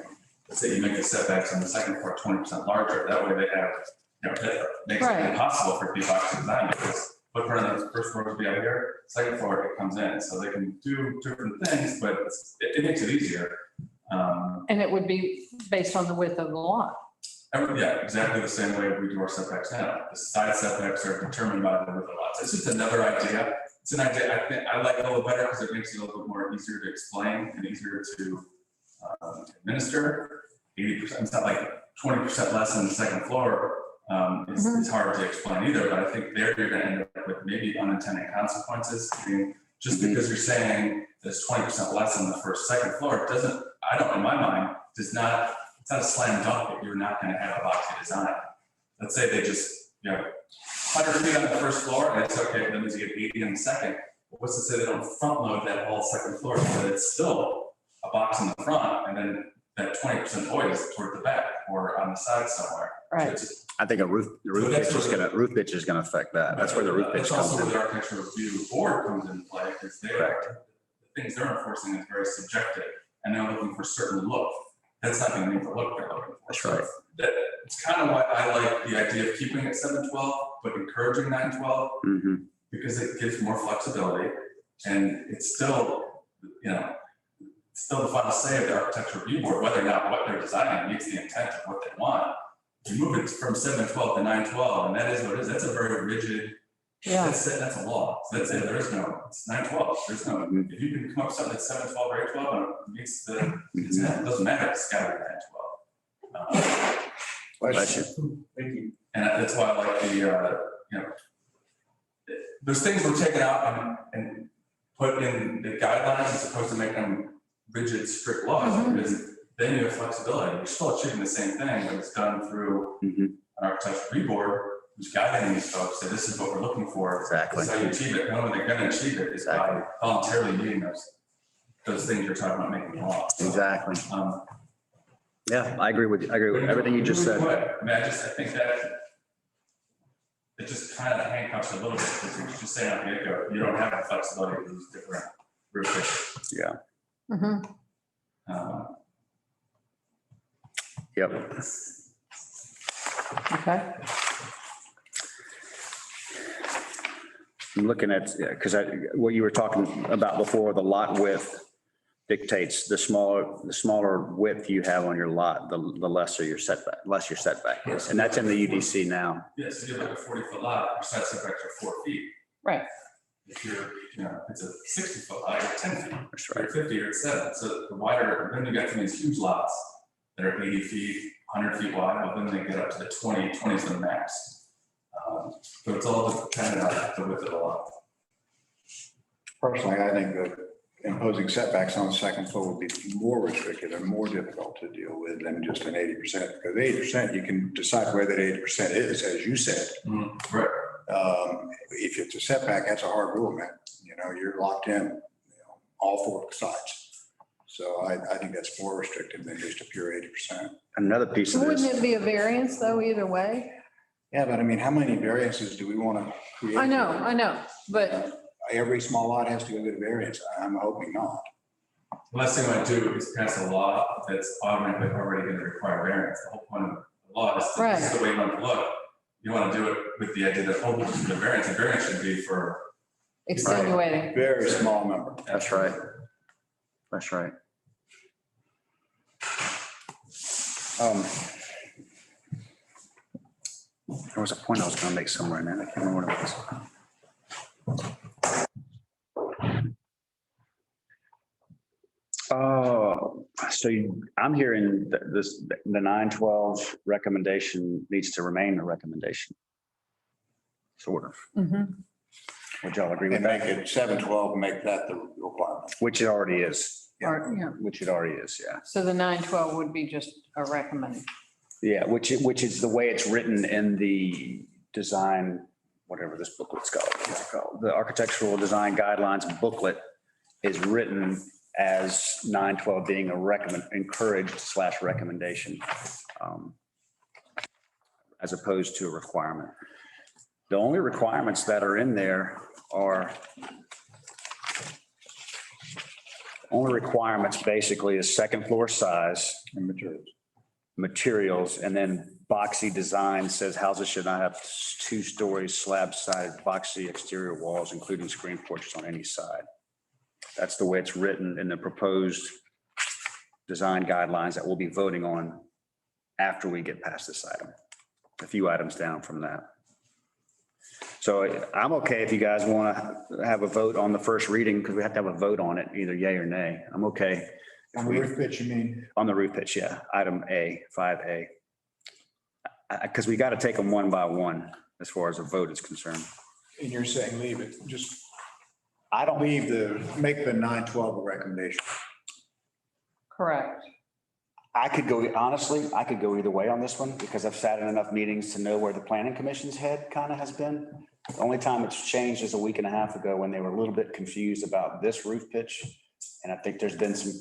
let's say you make the setbacks on the second floor 20% larger. That way they have, that makes it Right. impossible for people to design, because footprint on the first floor would be out here, second floor it comes in. So they can do different things, but it makes it easier. And it would be based on the width of the lot. Yeah, exactly the same way we do our setbacks now. The side setbacks are determined by the width of lots. It's just another idea It's an idea, I think, I like it a little better because it makes it a little bit more easier to explain and easier to administer. 80%, it's not like 20% less on the second floor is hard to explain either, but I think there you're gonna end up with maybe unintended consequences. I mean, just because you're saying there's 20% less on the second floor, it doesn't, I don't, in my mind, it's not a slam dunk that you're not gonna have a boxy design. Let's say they just, 100 feet on the first floor, and it's okay, that means you get 80 on the second. But what's to say they don't front load that whole second floor, so that it's still a box in the front, and then that 20% void is toward the back or on the side somewhere. So Right. it's- I think the roof pitch is gonna affect that. That's where the roof pitch That's also comes where in. the architectural review board comes into play, because the things they're enforcing is very subjective, and they're looking for certain look. That's not gonna meet the look they're looking for. That's right. It's kind of why I like the idea of keeping it 712, but encouraging 912, Mhm. because it gives more flexibility, and it's still, still the final say of the architectural review board, whether or not what they're designing meets the intent of what they want. You move it from 712 to 912, and that is what it is. That's a very rigid, Yeah. that's a law. So that's it. There is no, it's 912. There's no, Mhm. if you can come up with something that's 712 or 812 and it meets the intent, it doesn't matter. It's got to be 912. Bless you. Thank you. And that's why I like the, those things were taken out and put in the guidelines as opposed to making them rigid, strict laws, because then you have flexibility. You're still achieving the same thing, but it's done through an architectural review board who's guiding these folks, that this is what we're looking for. Exactly. This is how you achieve it. The only way they're gonna achieve it is by voluntarily meeting those things you're talking about making law. So, Exactly. Yeah, I agree with you. I agree with everything you just said. I mean, I think that it just kind of handcuffs a little bit, because you're just saying, on the get-go, you don't have the flexibility to use different roof pitches. Yeah. Mhm. Yep. Okay. I'm looking at, because what you were talking about before, the lot width dictates the smaller width you have on your lot, the lesser your setback is. And that's in the UDC now. Yes, if you have like a 40-foot lot, your side setbacks are 4 feet. Right. If you're, it's a 60-foot lot, you're 10 feet. That's If you're right. 50, you're at 7. So the wider, then you got some of these huge lots that are 80 feet, 100 feet wide, but then they get up to the 20 is the max. So it's all dependent on the width of the lot. Personally, I think that imposing setbacks on the second floor would be more restrictive and more difficult to deal with than just an 80%, because 80%, you can decide where that 80% is, as you said. Right. If it's a setback, that's a hard rule, man. You're locked in, all 4 sides. So I think that's more restrictive than just a pure 80%. Another piece of Wouldn't this, it be a variance though, either way? Yeah, but I mean, how many variances do we want to create? I know, but Every small lot has to go get a variance. I'm hoping not. The last thing I do is pass a law that's automatically already going to require variance. The whole point of the law is this is the way you want it to look. You want to do it with the idea that, oh, this is the variance. The variance should be for. extenuating. Very small number. that's right. That's right. There was a point I was going to make somewhere in there. I can't remember what it was. I'm hearing that the 912 recommendation needs to remain a recommendation. Sort of. Mhm. Would y'all agree with And that? make it 712, make that the requirement. Which it already is. Or, yeah. Which it already is, yeah. So the 912 would be just a recommend. Yeah, which is the way it's written in the design, whatever this booklet's called. What's it called? The Architectural Design Guidelines booklet is written as 912 being a encouraged/recommendation, as opposed to a requirement. The only requirements that are in there are basically is second floor size And materials, and then boxy design says houses should not have 2 stories, slab-sided boxy exterior walls, including screen porches on any side. That's the way it's written in the proposed design guidelines that we'll be voting on after we get past this item, a few items down from that. So I'm okay if you guys want to have a vote on the first reading, because we have to have a vote on it, either yay or nay. I'm okay. On the roof pitch, you mean? On the roof pitch, yeah, item A, 5A. Because we got to take them one by one as far as a vote is concerned. And you're saying leave it, just I don't, make the 912 a recommendation. Correct. I could go, honestly, I could go either way on this one because I've sat in enough meetings to know where the planning commission's head kind of has been. The only time it's changed is a week and a half ago when they were a little bit confused about this roof pitch. And I think there's been some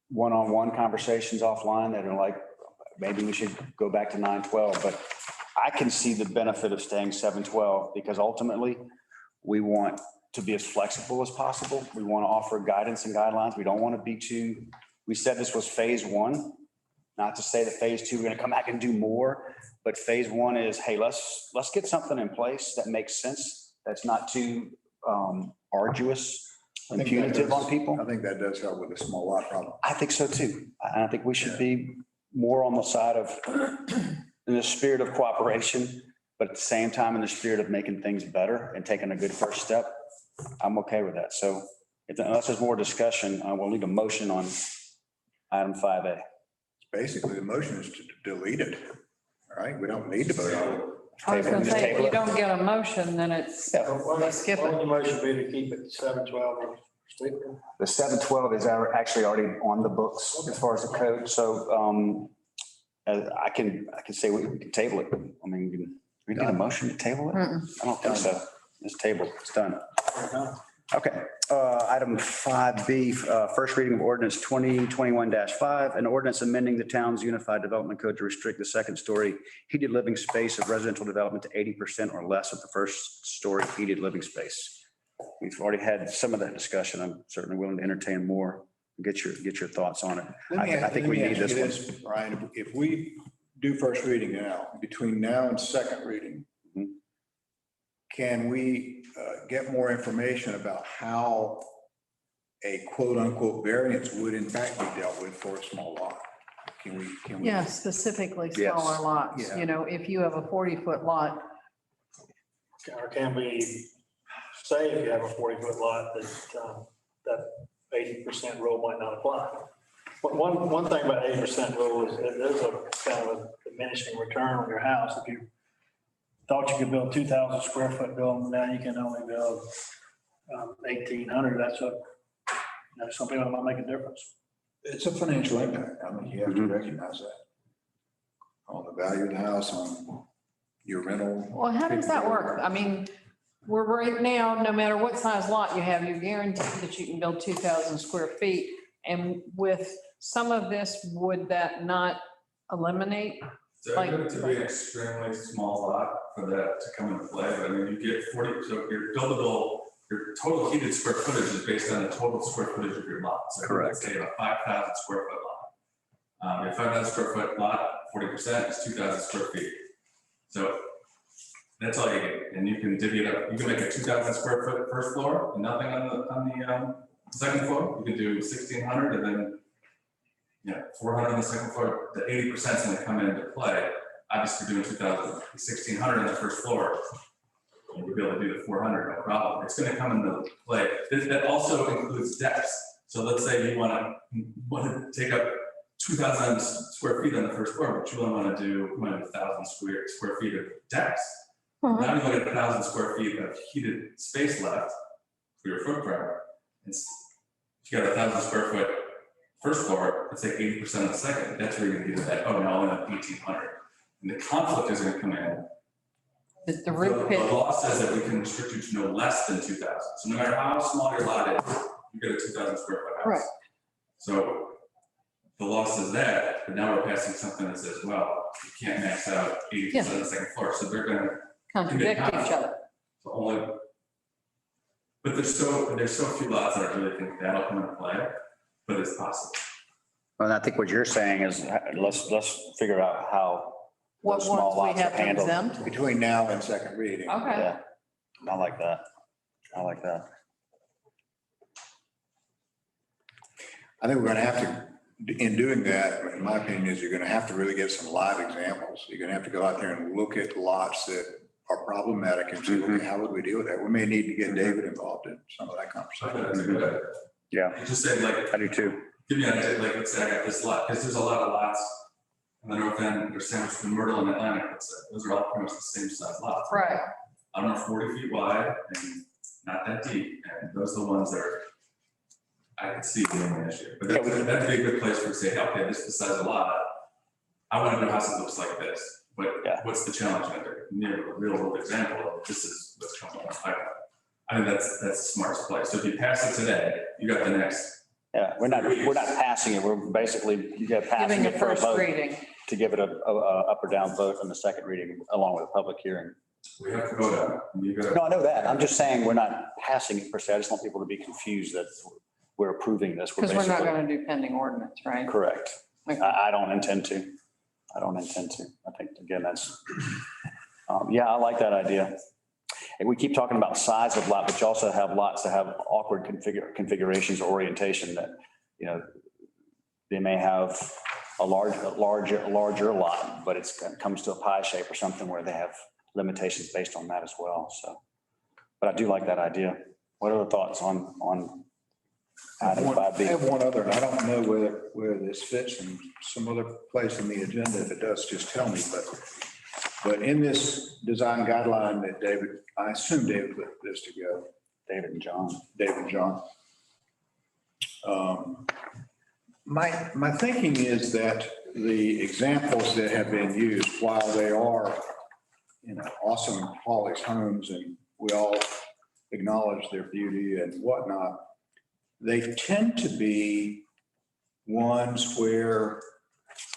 one-on-one conversations offline that are like, maybe we should go back to 912, but I can see the benefit of staying 712 because ultimately we want to be as flexible as possible. We want to offer guidance and guidelines. We don't want to be too, we said this was phase one. Not to say that phase two, we're going to come back and do more, but phase one is, hey, let's get something in place that makes sense. That's not too arduous and punitive on people. I think that does help with the small lot problem. I think so too. I think we should be more on the side of, in the spirit of cooperation, but at the same time, in the spirit of making things better and taking a good first step. I'm okay with that. So unless there's more discussion, we'll need a motion on item 5A. Basically, the motion is to delete it. All right, we don't need to vote on it. I was gonna Just say, if table you it. don't get a motion, then it's, let's skip What it. would the motion be to keep it 712 or sleep? The 712 is actually already on the books as far as the code. So I can say we can table it. I mean, we need a motion to table it? I don't think so. It's tabled. It's done. Okay. Item 5B, first reading of ordinance 2021-5, an ordinance amending the town's unified development code to restrict the second story heated living space of residential development to 80% or less of the first story heated living space. We've already had some of that discussion. I'm certainly willing to entertain more. Get your thoughts on it. I think we need this one. Brian, if we do first reading now, between now and second reading, can we get more information about how a quote unquote variance would in fact be dealt with for a small lot? Can we? Yeah, specifically Yes. smaller lots. Yeah. You know, if you have a 40-foot lot, Or can we say if you have a 40-foot lot that 80% rule might not apply? But one thing about 80% rule is it is a kind of a diminishing return on your house. If you thought you could build 2,000 square foot building, now you can only build 1,800. That's some people might make a difference. It's a financial impact. I mean, you have to recognize that. On the value of the house, on your rental. well, how does that work? I mean, we're right now, no matter what size lot you have, you're guaranteed that you can build 2,000 square feet. And with some of this, would that not eliminate? So I think to be an extremely small lot for that to come into play, but I mean, you get 40, so your buildable, your total heated square footage is based on the total square footage of your lot. So Correct. Say a 5,000 square foot lot. Your 5,000 square foot lot, 40% is 2,000 square feet. So that's all you get, and you can divvy it up. You can make a 2,000 square foot first floor and nothing on the second floor. You can do 1,600 and then 400 on the second floor. The 80% is going to come into play. Obviously, doing 1,600 on the first floor, you'll be able to do the 400, no problem. It's going to come into play. That also includes decks. So let's say you want to take up 2,000 square feet on the first floor, but you only want to do 1,000 square feet of decks. Now you look at 1,000 square feet of heated space left for your footprint. If you got 1,000 square foot first floor, let's say 80% of the second, that's where you're gonna get that, oh, now I have 1,800. And the conflict is gonna come in. The roof pit, The law says that we can restrict you to no less than 2,000. So no matter how small your lot is, you get a 2,000 square foot house. Right. So the law says that, but now we're passing something that says, well, you can't max out 80% of the second floor. So they're gonna contradict each other. so only, but there's so few lots that I really think that'll come into play, but it's possible. Well, I think what you're saying is let's figure out how What those small ones we lots are have to handled. exempt? Between now and second reading. Okay. Yeah, I like that. I like that. I think we're gonna have to, in doing that, in my opinion, is you're gonna have to really get some live examples. You're gonna have to go out there and look at lots that are problematic and say, okay, how would we deal with that? We may need to get David involved in some of that I think conversation. that's a good idea. Yeah, You just say like, I do too. give me an idea, like, let's say I got this lot, because there's a lot of lots on the north end, they're sandwiched between Myrtle and Atlantic, let's say. Those are all pretty much the same size lots. Right. I don't know, 40 feet wide and not that deep, and those are the ones that are, I could see being an issue. But that'd be a good place for to say, okay, this is the size of lot. I want to do a house that looks like this, but Yeah. what's the challenge out there? Near a real world example of this is what's coming on the pipeline. I think that's the smartest place. So if you pass it today, you got the next. Yeah, we're not passing it. We're basically passing Giving a it for a first vote reading. to give it a up or down vote on the second reading along with a public hearing. We have to vote on it. You gotta. No, I know that. I'm just saying we're not passing it per se. I just want people to be confused that we're approving this. Because we're not basically- going to do pending ordinance, right? Correct. Okay. I don't intend to. I think, again, that's, yeah, I like that idea. And we keep talking about size of lot, but you also have lots that have awkward configurations or orientation that, you know, they may have a larger lot, but it comes to a pie shape or something where they have limitations based on that as well. So, but I do like that idea. What are the thoughts on item I 5B? have one other, and I don't know where this fits in some other place in the agenda. If it does, just tell me, but in this design guideline that David, I assume David put this together, David and John. David and John. My thinking is that the examples that have been used, while they are, you know, awesome Pawleys homes and we all acknowledge their beauty and whatnot, they tend to be ones where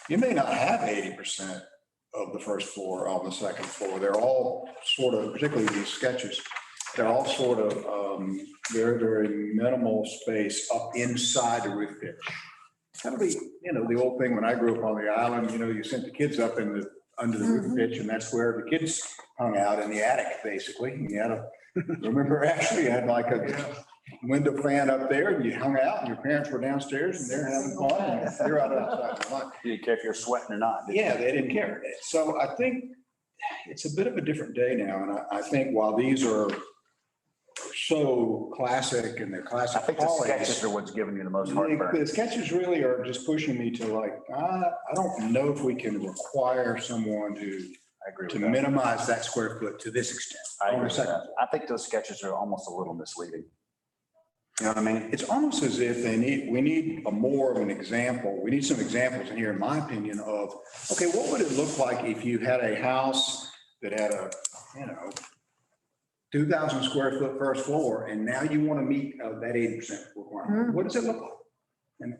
you may not have 80% of the first floor on the second floor. They're all sort of, particularly these sketches, they're all sort of very, very minimal space up inside the roof pitch. Kind of the, you know, the old thing when I grew up on the island, you know, you sent the kids up in the, under the roof pitch, and that's where the kids hung out in the attic, basically. And you had a, remember, actually, you had like a window fan up there, and you hung out, and your parents were downstairs, and they're having fun, and you're out outside the line. You didn't care if you're sweating or not. did you? Yeah, they didn't care. So I think it's a bit of a different day now, and I think while these are so classic and they're I classic think the Pawleys, sketches are what's giving you the most heartburn. the sketches really are just pushing me to like, I don't know if we can require someone I agree to with that. minimize that square foot to this extent. I agree On the with second that. I think those sketches are almost a little misleading. You know what I mean? It's almost as if we need a more of an example. We need some examples in here, in my opinion, of, okay, what would it look like if you had a house that had a, you know, 2,000 square foot first floor, and now you want to meet that 80% requirement? What does it look like?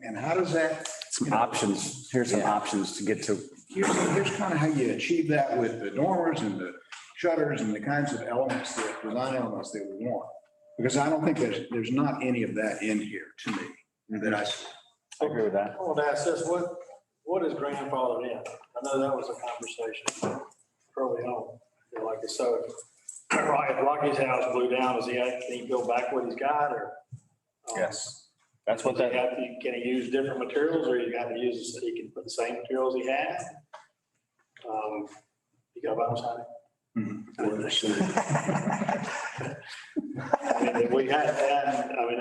And how does that? Some options. Here's some Yeah. options to get to. Here's kind of how you achieve that with the dormers and the shutters and the kinds of elements that, design elements that we want. Because I don't think there's not any of that in here to me that I see. I agree with that. I want to ask this, what is grandfathered in? I know that was a conversation early on, you know, like, so if Rocky's house blew down, can he build back what he's got, or? Yes. That's what Does that, he have to- Can he use different materials, or you got to use, he can put the same materials he had? You got about something? I mean, if we had that, I mean,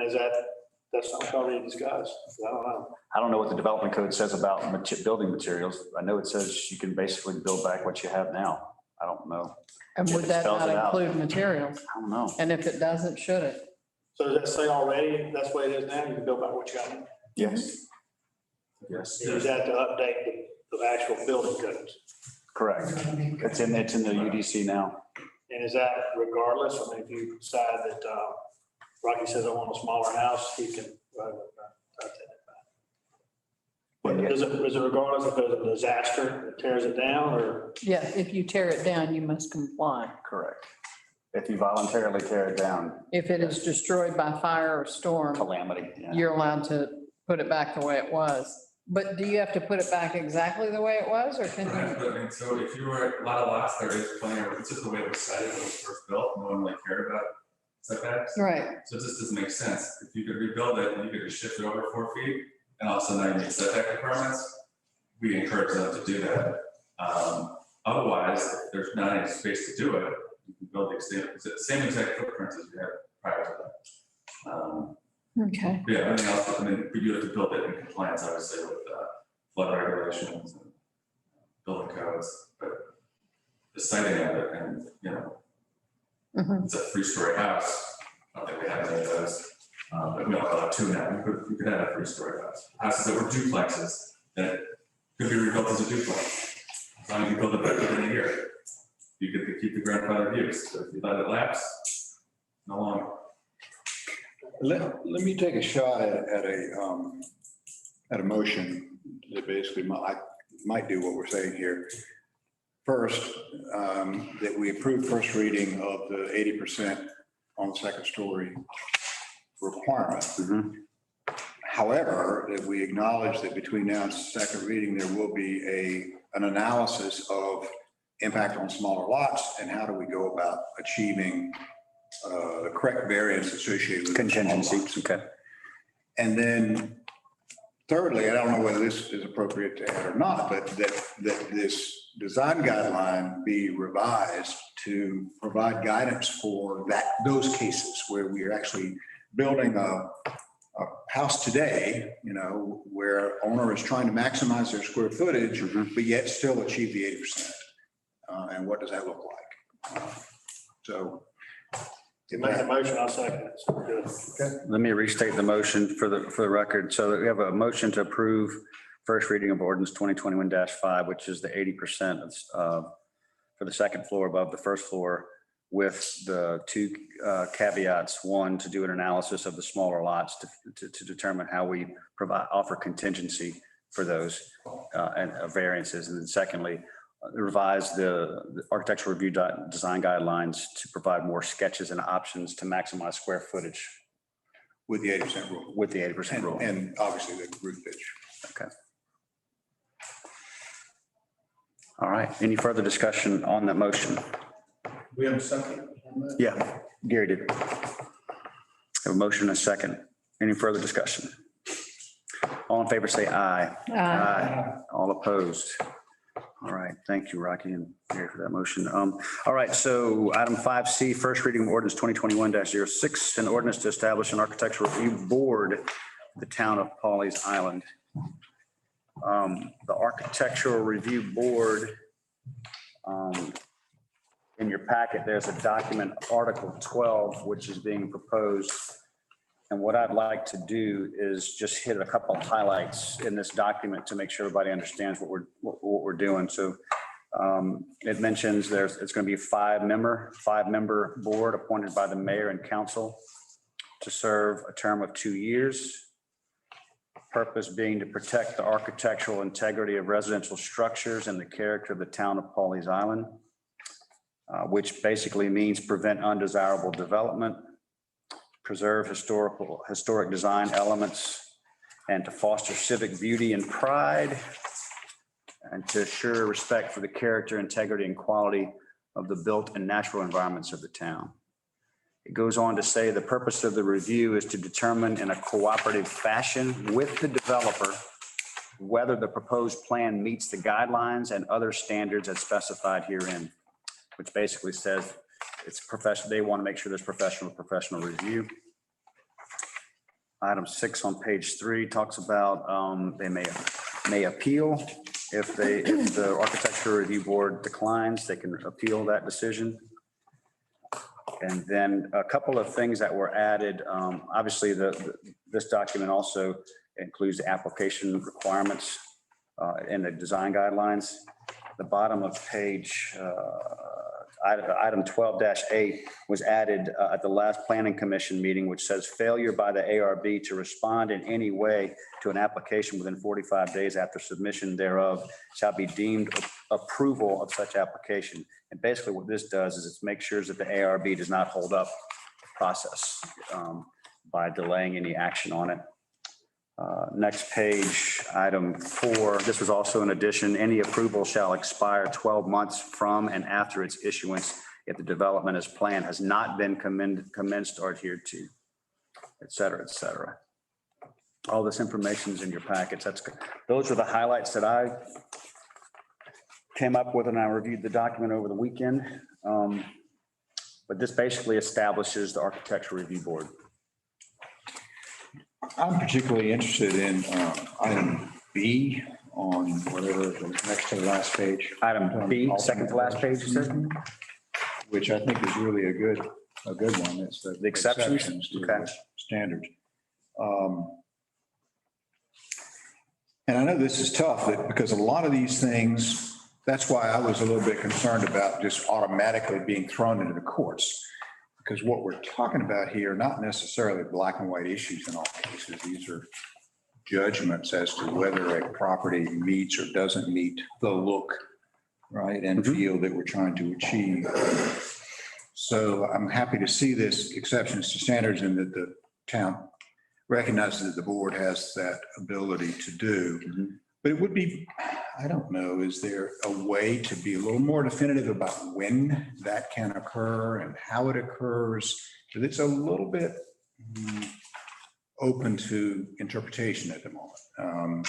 that's something already discussed, I don't know. I don't know what the development code says about building materials. I know it says you can basically build back what you have now. I don't know. And would that Spells not it out. include materials? I don't know. And if it doesn't, should it? So does that say already, that's the way it is now, you can build back what you got? Yes, Yes. You just have to update the actual building codes. correct. It's in the UDC now. And is that regardless? I mean, if you decide that Rocky says I want a smaller house, he can. Is it regardless if there's a disaster that tears it down, or? Yeah, if you tear it down, you must comply. Correct. If you voluntarily tear it down, If it is destroyed by fire or storm, calamity. Yeah. you're allowed to put it back the way it was. But do you have to put it back exactly the way it was, or can Right, you? but I mean, so if you were a lot of lots, there is plenty of, it's just the way it was cited when it was first built, no one really cared about setbacks. Right, So it just doesn't make sense. If you could rebuild it, and you could just shift it over 4 feet, and all of a sudden now you meet setback requirements, we encourage them to do that. Otherwise, if there's not any space to do it, you can build the same exact footprint as you had prior to that. Okay. Yeah, everything else, I mean, we do have to build it in compliance, obviously, with flood regulations and building codes, but the siting of it and, you know, Mhm. it's a 3-story house. I don't think we have any of those, but we only allow 2 now. We could have a 3-story house. Houses that were duplexes that could be rebuilt as a duplex. As long as you build it back within a year, you get to keep the grandfather use. So if you let it lapse, no longer. Let me take a shot at a motion that basically might do what we're saying here. First, that we approve first reading of the 80% on the second story requirement. Mhm. However, that we acknowledge that between now and second reading, there will be an analysis of impact on smaller lots and how do we go about achieving the correct variance associated with Contingency, okay. And then thirdly, I don't know whether this is appropriate to add or not, but that this design guideline be revised to provide guidance for those cases where we are actually building a house today, you know, where owner is trying to maximize their square footage, but yet still achieve the 80%. And what does that look like? So. You make a motion, I'll second it. So we're good. Okay. Let me restate the motion for the record. So we have a motion to approve first reading of ordinance 2021-5, which is the 80% for the second floor above the first floor with the 2 caveats. One, to do an analysis of the smaller lots to determine how we offer contingency for those and variances. And then secondly, revise the architectural review design guidelines to provide more sketches and options to maximize square footage. With the 80% rule. With the 80% rule. And obviously the roof pitch. Okay. All right. Any further discussion on that motion? We have a second on that? Yeah, Gary did. Have a motion and a second. Any further discussion? All in favor, say aye. Aye. All opposed? All right, thank you, Rocky and Gary, for that motion. All right, so item 5C, first reading of ordinance 2021-06, an ordinance to establish an architectural review board for the town of Pawleys Island. The architectural review board, in your packet, there's a document, Article 12, which is being proposed. And what I'd like to do is just hit a couple of highlights in this document to make sure everybody understands what we're doing. So it mentions it's going to be a five-member board appointed by the mayor and council to serve a term of 2 years. Purpose being to protect the architectural integrity of residential structures and the character of the town of Pawleys Island, which basically means prevent undesirable development, preserve historic design elements, and to foster civic beauty and pride, and to assure respect for the character, integrity, and quality of the built and natural environments of the town. It goes on to say the purpose of the review is to determine in a cooperative fashion with the developer whether the proposed plan meets the guidelines and other standards as specified herein, which basically says it's professional. They want to make sure there's professional review. Item 6 on page 3 talks about they may appeal if the architectural review board declines, they can appeal that decision. And then a couple of things that were added. Obviously, this document also includes the application requirements and the design guidelines. The bottom of page item 12-8 was added at the last planning commission meeting, which says failure by the ARB to respond in any way to an application within 45 days after submission thereof shall be deemed approval of such application. And basically what this does is it makes sure that the ARB does not hold up the process by delaying any action on it. Next page, item 4, this was also an addition. Any approval shall expire 12 months from and after its issuance if the development as planned has not been commenced or adhered to, et cetera, et cetera. All this information is in your packets. Those are the highlights that I came up with and I reviewed the document over the weekend. But this basically establishes the architectural review board. I'm particularly interested in item B on whatever, next to the last page. Item B, second to last page, you said? Which I think is really a good one. It's the exceptions? to Okay. the standards. And I know this is tough, because a lot of these things, that's why I was a little bit concerned about just automatically being thrown into the courts. Because what we're talking about here, are not necessarily black and white issues in all cases. These are judgments as to whether a property meets or doesn't meet the look, right, and feel that we're trying to achieve. So I'm happy to see this exceptions to standards and that the town recognizes that the board has that ability to do. But it would be, I don't know, is there a way to be a little more definitive about when that can occur and how it occurs? Because it's a little bit open to interpretation at the moment.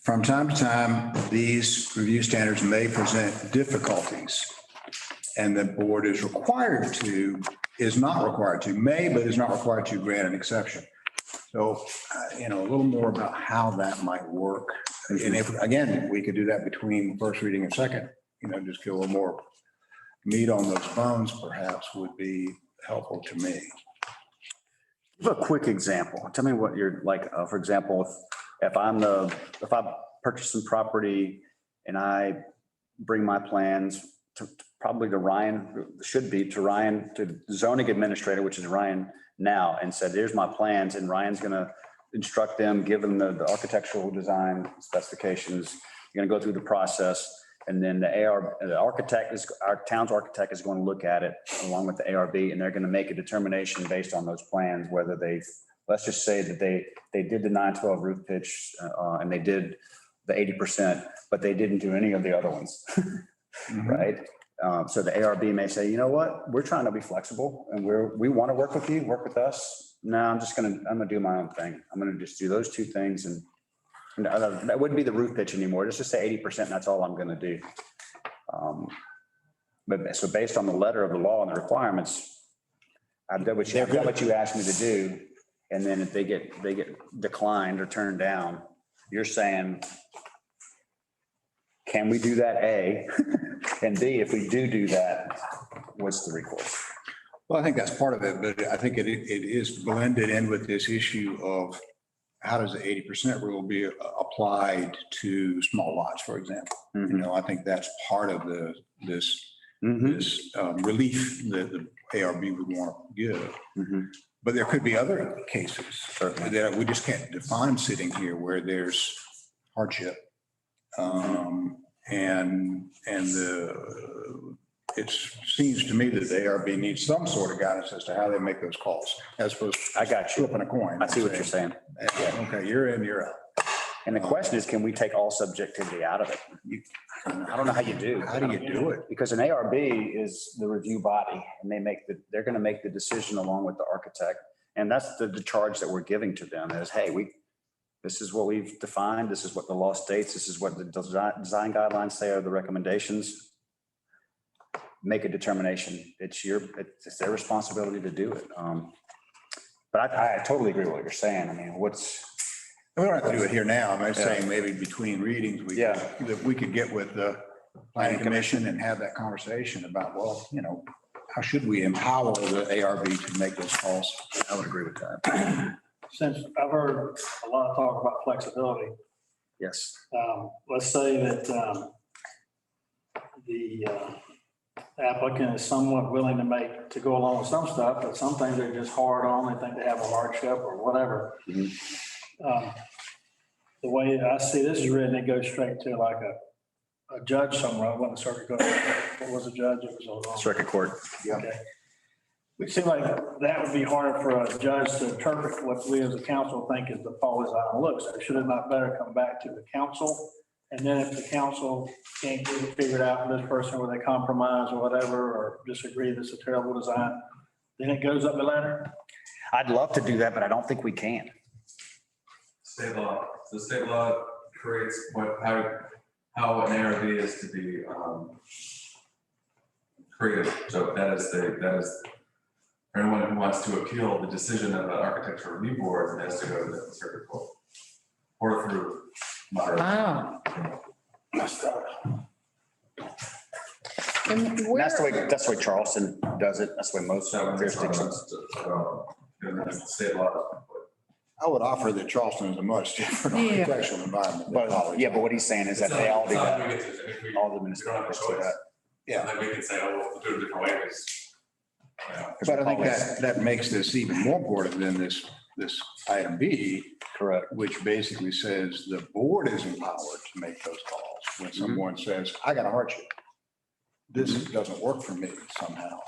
From time to time, these review standards may present difficulties, and the board is not required to, may, but is not required to grant an exception. So, a little more about how that might work. And if, again, we could do that between first reading and second, just get a little more meat on those bones perhaps would be helpful to me. Give a quick example. Tell me what you're like, for example, if I purchase some property and I bring my plans probably to Ryan, to the zoning administrator, which is Ryan now, and said, here's my plans, and Ryan's gonna instruct them, give them the architectural design specifications. You're gonna go through the process, and then our town's architect is going to look at it along with the ARB, and they're gonna make a determination based on those plans, whether let's just say that they did the 912 roof pitch, and they did the 80%, but they didn't do any of the other ones, right? So the ARB may say, you know what, we're trying to be flexible and we want to work with you, work with us. No, I'm gonna do my own thing. I'm gonna just do those two things, and that wouldn't be the roof pitch anymore. Let's just say 80%, and that's all I'm gonna do. But so based on the letter of the law and the requirements, I've done what you asked me to do. And then if they get declined or turned down, you're saying, can we do that, A? And B, if we do that, what's the recourse? Well, I think that's part of it, but I think it is blended in with this issue of how does the 80% rule be applied to small lots, for example? I think that's part of this relief that the ARB would want to give. But there could be other cases that we just can't define sitting here where there's hardship. It seems to me that the ARB needs some sort of guidance as to how they make those calls, as opposed to flipping a coin. I see what you're saying. Okay, you're in, you're out. And the question is, can we take all subjectivity out of it? I don't know how you do. How do you do it? Because an ARB is the review body, and they're going to make the decision along with the architect. And that's the charge that we're giving to them is, hey, this is what we've defined. This is what the law states. This is what the design guidelines say are the recommendations. Make a determination. It's their responsibility to do it. But I totally agree with what you're saying. I mean, we don't have to do it here now. I'm saying maybe between readings, we could get with the planning commission and have that conversation about, how should we empower the ARB to make those calls? I would agree with that. Since I've heard a lot of talk about flexibility, Yes. let's say that the applicant is somewhat willing to go along with some stuff, but some things are just hard on. They think they have a hardship or whatever. The way I see this is written, it goes straight to like a judge somewhere. I wasn't a circuit court. What was a judge? It was a Circuit court. Okay. It seems like that would be harder for a judge to interpret what we as a council think is the Pawleys Island look. So should it not better come back to the council? And then if the council can't get it figured out with this person where they compromise or whatever, or disagree, this is a terrible design, then it goes up the ladder? I'd love to do that, but I don't think we can. State law. The state law creates how how an ARB is to be created. So that is, anyone who wants to appeal the decision of the architecture review board has to go to the circuit court or through moderate. Wow. And That's the where, way Charleston does it. That's the way most jurisdictions. State law. I would offer that Charleston is a much different Yeah. architectural environment. than But, Pawleys. yeah, but what he's saying is that they all do that. All the We don't have a municipalities do choice. that. Yeah. And then we can say, oh, we'll do it a different way because, you know, But I think that makes this even more important than this item B, Correct. which basically says the board is empowered to make those calls. When someone says, I got a hardship, this doesn't work for me somehow.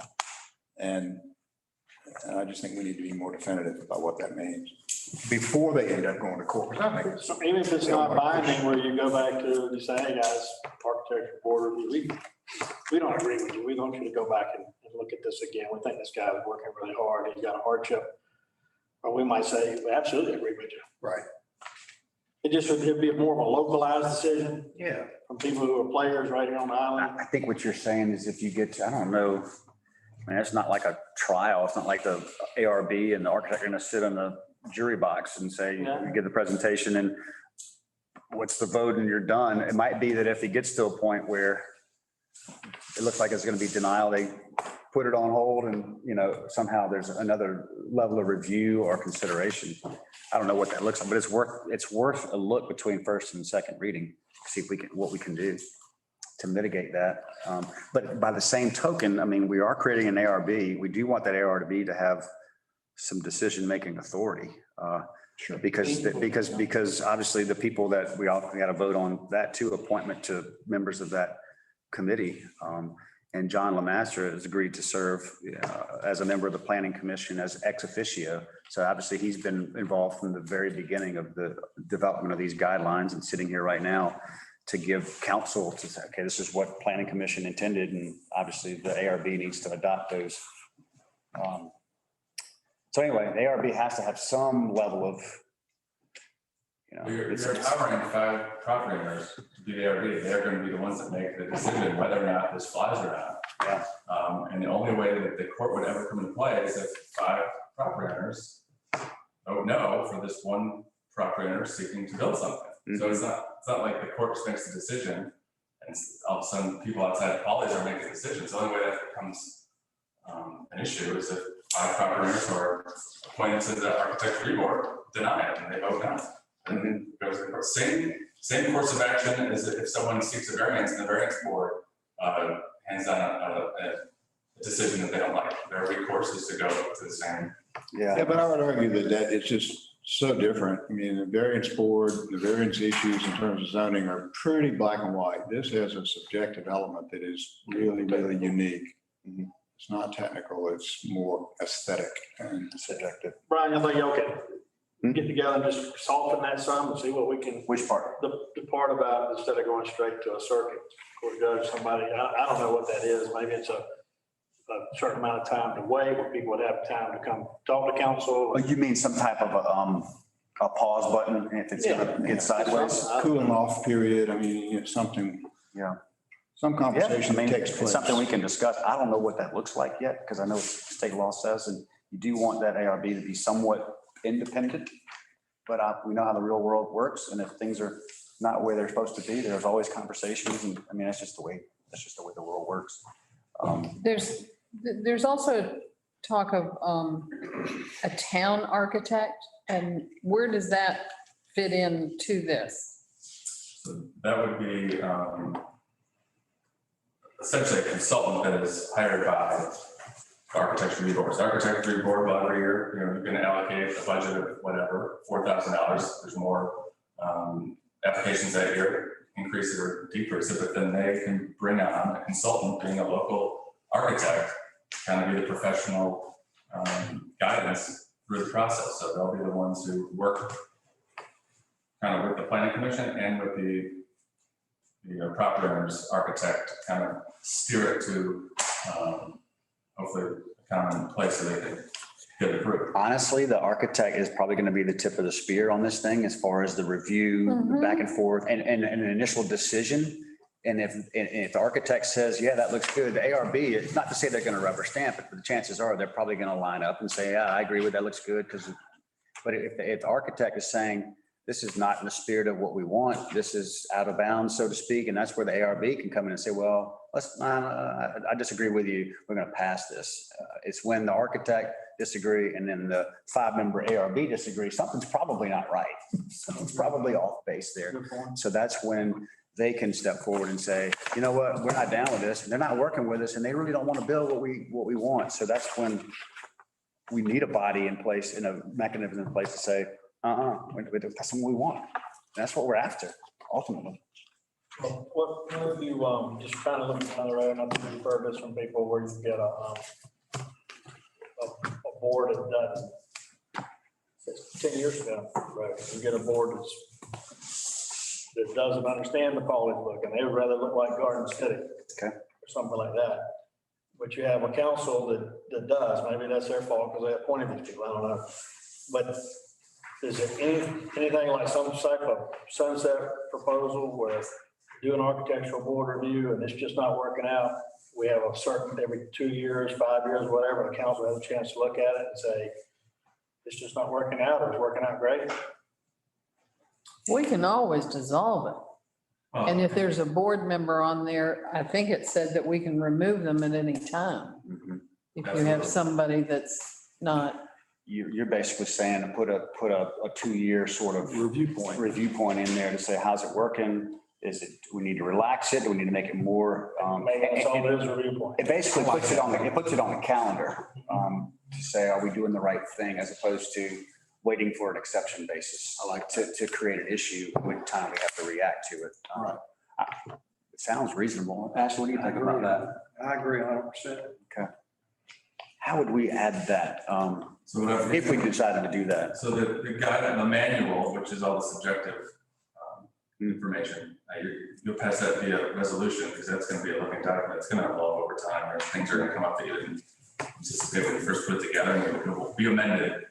And I just think we need to be more definitive about what that means before they end up going to court. 'Cause I think it's- So even if it's not binding, where you go back to, you say, hey, guys, architecture board review, we don't agree with you. We want you to go back and look at this again. We think this guy is working really hard. He's got a hardship. Or we might say, we absolutely agree with you. Right. It'd be more of a localized decision Yeah. from people who are players right here on the island. I think what you're saying is if you get to, I don't know, I mean, it's not like a trial. It's not like the ARB and the architect are going to sit in the jury box and say, Yeah. you give the presentation and what's the vote and you're done. It might be that if it gets to a point where it looks like it's going to be denial, they put it on hold and, somehow there's another level of review or consideration. I don't know what that looks like, but it's worth a look between first and second reading, see if what we can do to mitigate that. But by the same token, I mean, we are creating an ARB. We do want that ARB to have some decision-making authority. Sure. Because obviously the people that we got to vote on that too, appointment to members of that committee. And John Lemaster has agreed to serve as a member of the Planning Commission as ex officio. So obviously he's been involved from the very beginning of the development of these guidelines and sitting here right now to give counsel to say, okay, this is what Planning Commission intended. And obviously the ARB needs to adopt those. So anyway, the ARB has to have some level of, You're empowering 5 property owners to be the ARB. They're going to be the ones that make the decision whether or not this flies or not. Yeah. And the only way that the court would ever come into play is if 5 property owners vote no for this one property owner seeking to build something. So it's not like the court just makes the decision and all of a sudden people outside of Pawleys are making decisions. The only way that becomes an issue is if 5 property owners are appointed to the architecture review board deny it and they vote no. And then it goes to the court. Same course of action as if someone seeks a variance and the variance board hands down a decision that they don't like. Their recourse is to go to the same. Yeah, but I would argue that it's just so different. I mean, the variance board, the variance issues in terms of zoning are pretty black and white. This has a subjective element that is really, really unique. It's not technical, it's more aesthetic and subjective. Brian, I think y'all can get together and just soften that some and see what we can. Which part? The part about instead of going straight to a circuit court judge, somebody, I don't know what that is. Maybe it's a certain amount of time to wait, where people would have time to come talk to counsel. Oh, you mean some type of a pause button if it's gonna get sideways? Cooling off period, I mean, something. Yeah. Some Yeah, conversation I mean, that takes it's place. something we can discuss. I don't know what that looks like yet, because I know state law says, and you do want that ARB to be somewhat independent. But we know how the real world works, and if things are not where they're supposed to be, there's always conversations, and I mean, that's just the way the world works. there's also talk of a town architect, and where does that fit into this? So that would be essentially a consultant that is hired by the architecture review board. The architecture review board, well, every year, you can allocate a budget of whatever, $4,000. There's more applications that year, increase it or decrease it, but then they can bring on a consultant, being a local architect, kind of be the professional guidance through the process. So they'll be the ones who work kind of with the planning commission and with the property owner's architect, kind of steer it to hopefully a common place so they can get it approved. Honestly, the architect is probably going to be the tip of the spear on this thing as far as the review, the back and forth and an initial decision. And if the architect says, yeah, that looks good, the ARB, it's not to say they're going to rubber stamp it, but the chances are they're probably going to line up and say, yeah, I agree with that, looks good. But if the architect is saying, this is not in the spirit of what we want, this is out of bounds, so to speak, and that's where the ARB can come in and say, well, I disagree with you, we're going to pass this. It's when the architect disagree and then the 5-member ARB disagree, something's probably not right. Something's probably off base there. So that's when they can step forward and say, you know what, we're not down with this, and they're not working with us, and they really don't want to build what we want. So that's when we need a body in place and a mechanism in place to say, that's what we want. That's what we're after, ultimately. Well, what if you, just kind of looking down the road, and I think you've heard this from people where you get a board that does 10 years ago, right? You get a board that doesn't understand the Pawleys book, and they would rather look like Garden City. Okay. Or something like that. But you have a council that does, maybe that's their fault because they appointed these people, I don't know. But is it anything like some type of sunset proposal where do an architectural board review and it's just not working out? We have a certain, every 2 years, 5 years, whatever, the council has a chance to look at it and say, it's just not working out or it's working out great. We can always dissolve it. And if there's a board member on there, I think it said that we can remove them at any time. If you have somebody that's not, You're basically saying to put a 2-year sort of review point in there to say, how's it working? Is it, do we need to relax it? Do we need to make it more? Maybe that's all it is, a review point. It basically puts it on the calendar to say, are we doing the right thing as opposed to waiting for an exception basis. I like to create an issue when time we have to react to it. All right. It sounds reasonable. Ashley, what do you think about that? I agree 100%. Okay. How would we add that So whatever. if we decided to do that? So the guide, the manual, which is all the subjective information, you'll pass that via resolution because that's going to be a living document. It's going to evolve over time. There's things are going to come up that you didn't anticipate when you first put it together, and it will be amended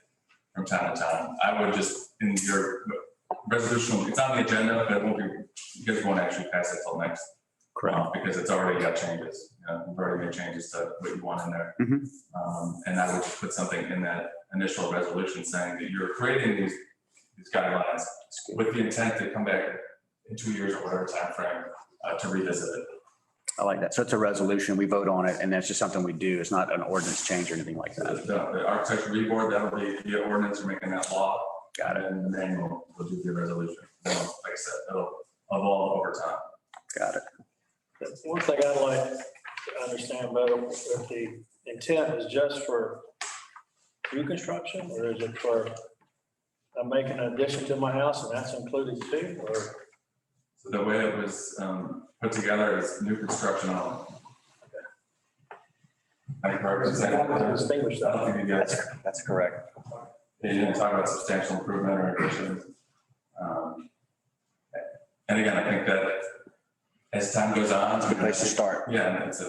from time to time. I would just, in your resolution, it's on the agenda, but it won't be, you guys won't actually pass it till next. Correct. Because it's already got changes. You've already made changes to what you want in there. And I would just put something in that initial resolution saying that you're creating these guidelines with the intent to come back in 2 years or whatever timeframe to revisit it. I like that. So it's a resolution, we vote on it, and that's just something we do. It's not an ordinance change or anything like that. The architecture review board, that'll be the ordinance, you're making that law. Got it. And then we'll do the resolution. Then, like I said, it'll evolve over time. Got it. One thing I'd like to understand better, if the intent is just for new construction, or is it for, I'm making an addition to my house and that's included too, or? So the way it was put together is new construction only. I think Barbara said that. Distinguish I don't that. think you guys, That's correct. they didn't talk about substantial improvement or addition. And again, I think that as time goes on. It's a good place to start. Yeah, and it's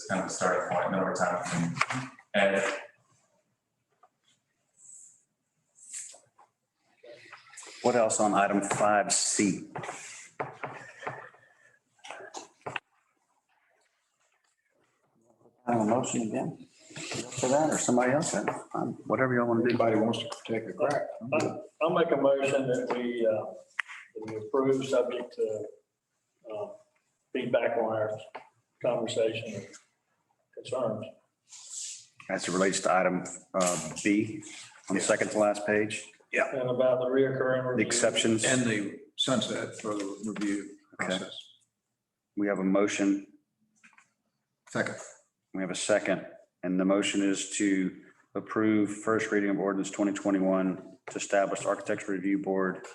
kind of a starting point, and over time, we can add. What else on item 5C? I have a motion again for that, or somebody else, whatever y'all want to do. Anybody wants to take a crack? I'll make a motion that we approve subject to feedback on our conversation and concerns. As it relates to item B on the second to last page, And about the reoccurring the review. exceptions. And the sunset for the review process. We have a motion, Second. we have a second, and the motion is to approve first reading of ordinance 2021 to establish architecture review board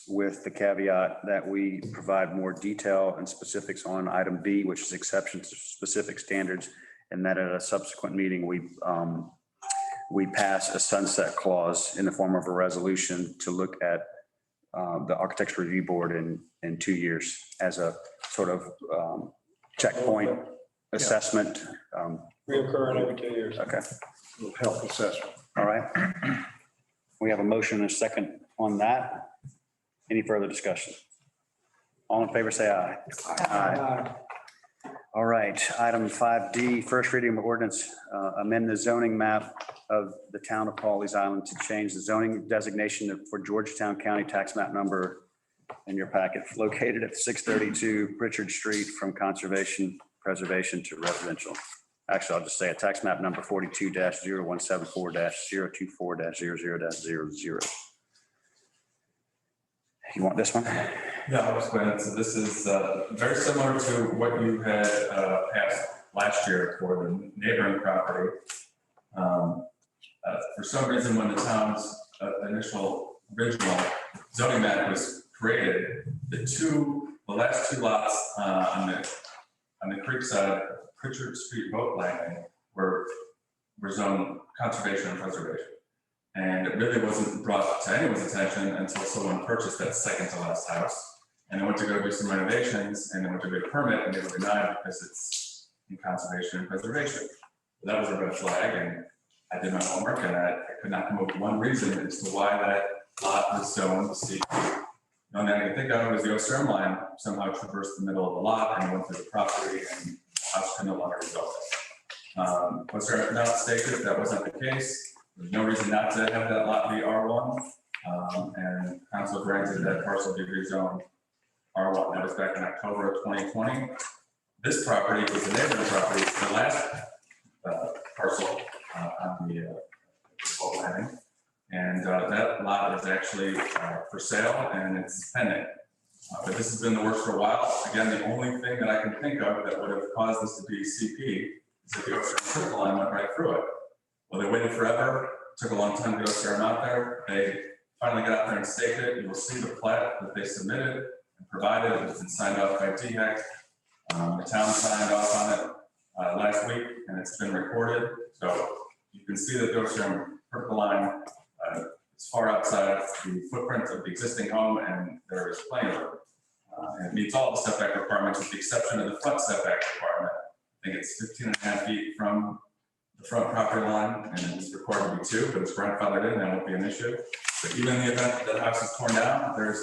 with the caveat that we provide more detail and specifics on item B, which is exceptions to specific standards, and that at a subsequent meeting, we pass a sunset clause in the form of a resolution to look at the architecture review board in 2 years as a sort of checkpoint assessment. Reoccurring every 2 years. Okay, Health assessment. All right. We have a motion and a second on that. Any further discussion? All in favor, say aye. Aye. All right, item 5D, first reading of ordinance, amend the zoning map of the town of Pawleys Island to change the zoning designation for Georgetown County tax map number in your packet, located at 632 Pritchard Street from conservation preservation to residential. Actually, I'll just say a tax map number 42-0174-024-00-00. You want this one? Yeah, I'll explain. So this is very similar to what you had passed last year for the neighboring property. For some reason, when the town's original zoning map was created, the last two lots on the creek side, Pritchard Street boat landing, were zoned conservation and preservation. And it really wasn't brought to anyone's attention until someone purchased that second to last house. And they went to go do some renovations and they went to get a permit and they were denied because it's in conservation and preservation. That was a red flag, and I did my homework and I could not come up with one reason as to why that lot was zoned CP. The only thing I can think of is the Ocean line somehow traversed the middle of the lot and went through the property and the house could no longer be built. Ocean now stated that wasn't the case. There's no reason not to have that lot be R1. And council granted that parcel be rezoned R1. That was back in October of 2020. This property was the neighboring property, the last parcel on the boat landing. And that lot is actually for sale and it's pending. But this has been the works for a while. Again, the only thing that I can think of that would have caused this to be CP is if the Ocean Circle line went right through it. Well, they waited forever, took a long time to go start them out there. They finally got out there and staked it. You will see the plat that they submitted and provided. It's been signed off by DHEC. The town signed off on it last week and it's been recorded. So you can see that the Ocean Circle line is far outside the footprint of the existing home and there is plenty of room. And it meets all the setback requirements with the exception of the front setback requirement. I think it's 15.5 feet from the front property line, and it's required to be 2, but it's grandfathered in, that won't be an issue. But even in the event that the house is torn down, there's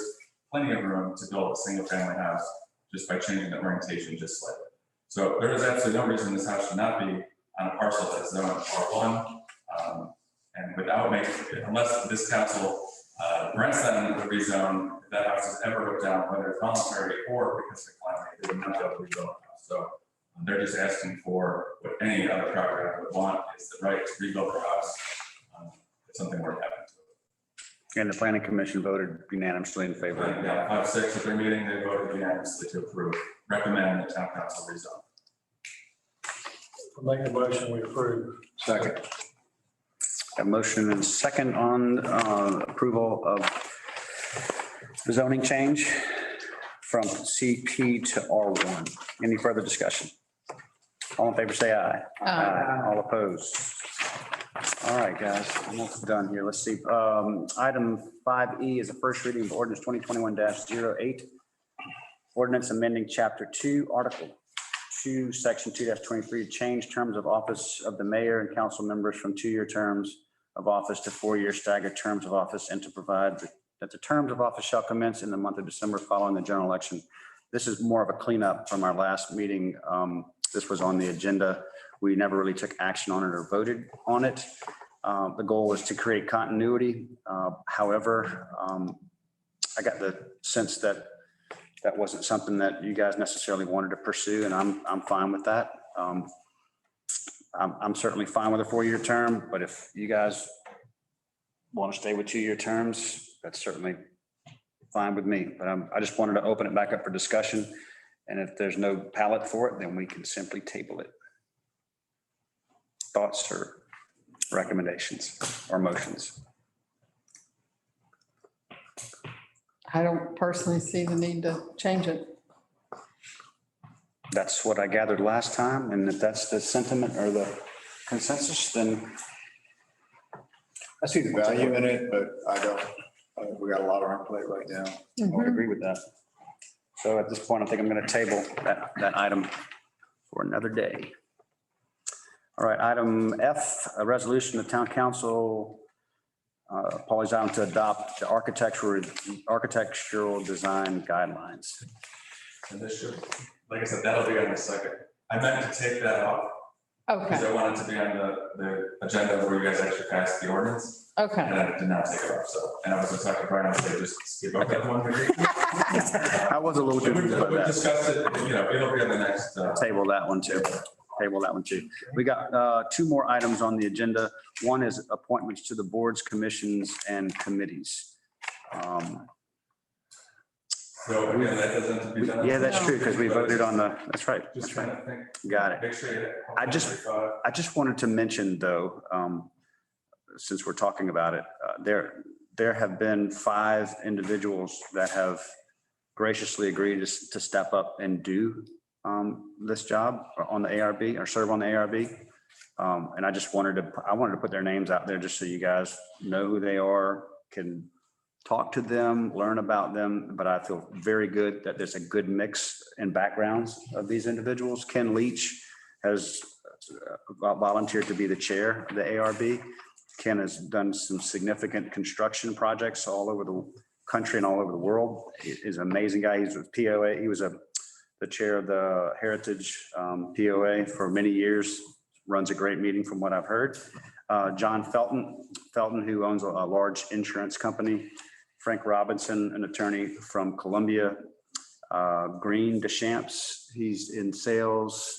plenty of room to build a single family house just by changing the orientation just slightly. So there is absolutely no reason this house should not be on a parcel that's zoned R1. And without making, unless this council grants them the rezone, if that house is ever ripped down, whether it's voluntary or because of climate, they would not be able to rebuild a house. So they're just asking for what any other property owner would want, is the right to rebuild their house. It's something worth having to. And the planning commission voted unanimously in favor. Yeah, 5-6 at their meeting, they voted unanimously to approve, recommend the town council rezone. Make a motion, we approve. Second. A motion and second on approval of the zoning change from CP to R1. Any further discussion? All in favor, say aye. All opposed. All right, guys, almost done here. Let's see. Item 5E is a first reading of ordinance 2021-08. Ordinance amending chapter 2, article 2, section 2-23, to change terms of office of the mayor and council members from 2-year terms of office to 4-year staggered terms of office, and to provide that the terms of office shall commence in the month of December following the general election. This is more of a cleanup from our last meeting. This was on the agenda. We never really took action on it or voted on it. The goal was to create continuity. However, I got the sense that that wasn't something that you guys necessarily wanted to pursue, and I'm fine with that. I'm certainly fine with a 4-year term, but if you guys want to stay with 2-year terms, that's certainly fine with me. But I just wanted to open it back up for discussion. And if there's no palate for it, then we can simply table it. Thoughts or recommendations or motions? I don't personally see the need to change it. That's what I gathered last time. And if that's the sentiment or the consensus, then I see the value in it, but I think we got a lot on our plate right now. I would agree with that. So at this point, I think I'm going to table that item for another day. All right, item F, a resolution of town council, Pawleys Island to adopt the architectural design guidelines. And this should, like I said, that'll be on the second. I meant to take that off because Okay, I wanted to be on the agenda where you guys actually passed the ordinance. okay. And I did not take it off, so, and I was gonna talk to Brian, I said, just skip over that one. I was a little confused about We that. discussed it, you know, it'll be on the next. Table that one too. Table that one too. We got two more items on the agenda. One is appointments to the boards, commissions, and committees. So again, that doesn't have to be done. Yeah, that's true, because we voted on the, that's right. Just trying to think. Got it. Make sure you. I just wanted to mention though, since we're talking about it, there have been 5 individuals that have graciously agreed to step up and do this job on the ARB or serve on the ARB. And I wanted to put their names out there just so you guys know who they are, can talk to them, learn about them. But I feel very good that there's a good mix and backgrounds of these individuals. Ken Leach has volunteered to be the chair of the ARB. Ken has done some significant construction projects all over the country and all over the world. He's an amazing guy. He's with POA. He was the chair of the Heritage POA for many years. Runs a great meeting from what I've heard. John Felton, who owns a large insurance company. Frank Robinson, an attorney from Columbia. Green Deschamps, he's in sales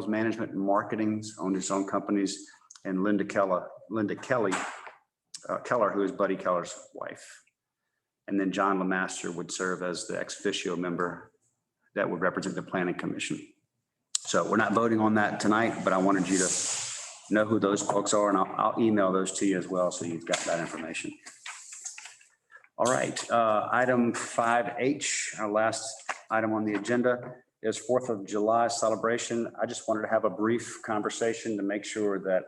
management and marketing, owns his own companies. And Linda Keller, who is Buddy Keller's wife. And then John Lemaster would serve as the ex officio member that would represent the planning commission. So we're not voting on that tonight, but I wanted you to know who those folks are, and I'll email those to you as well, so you've got that information. All right, item 5H, our last item on the agenda is 4th of July celebration. I just wanted to have a brief conversation to make sure that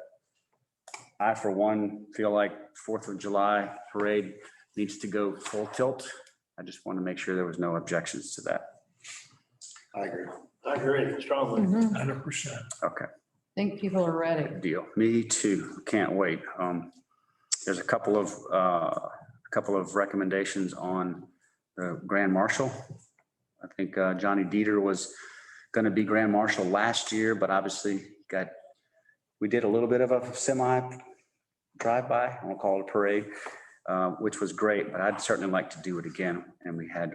I, for one, feel like 4th of July parade needs to go full tilt. I just want to make sure there was no objections to that. I agree. I agree strongly. 100%. Okay. Think people are ready. Deal. Me too. Can't wait. There's a couple of recommendations on the Grand Marshal. I think Johnny Dieter was going to be Grand Marshal last year, but obviously we did a little bit of a semi drive-by. I won't call it a parade, which was great, but I'd certainly like to do it again. And we had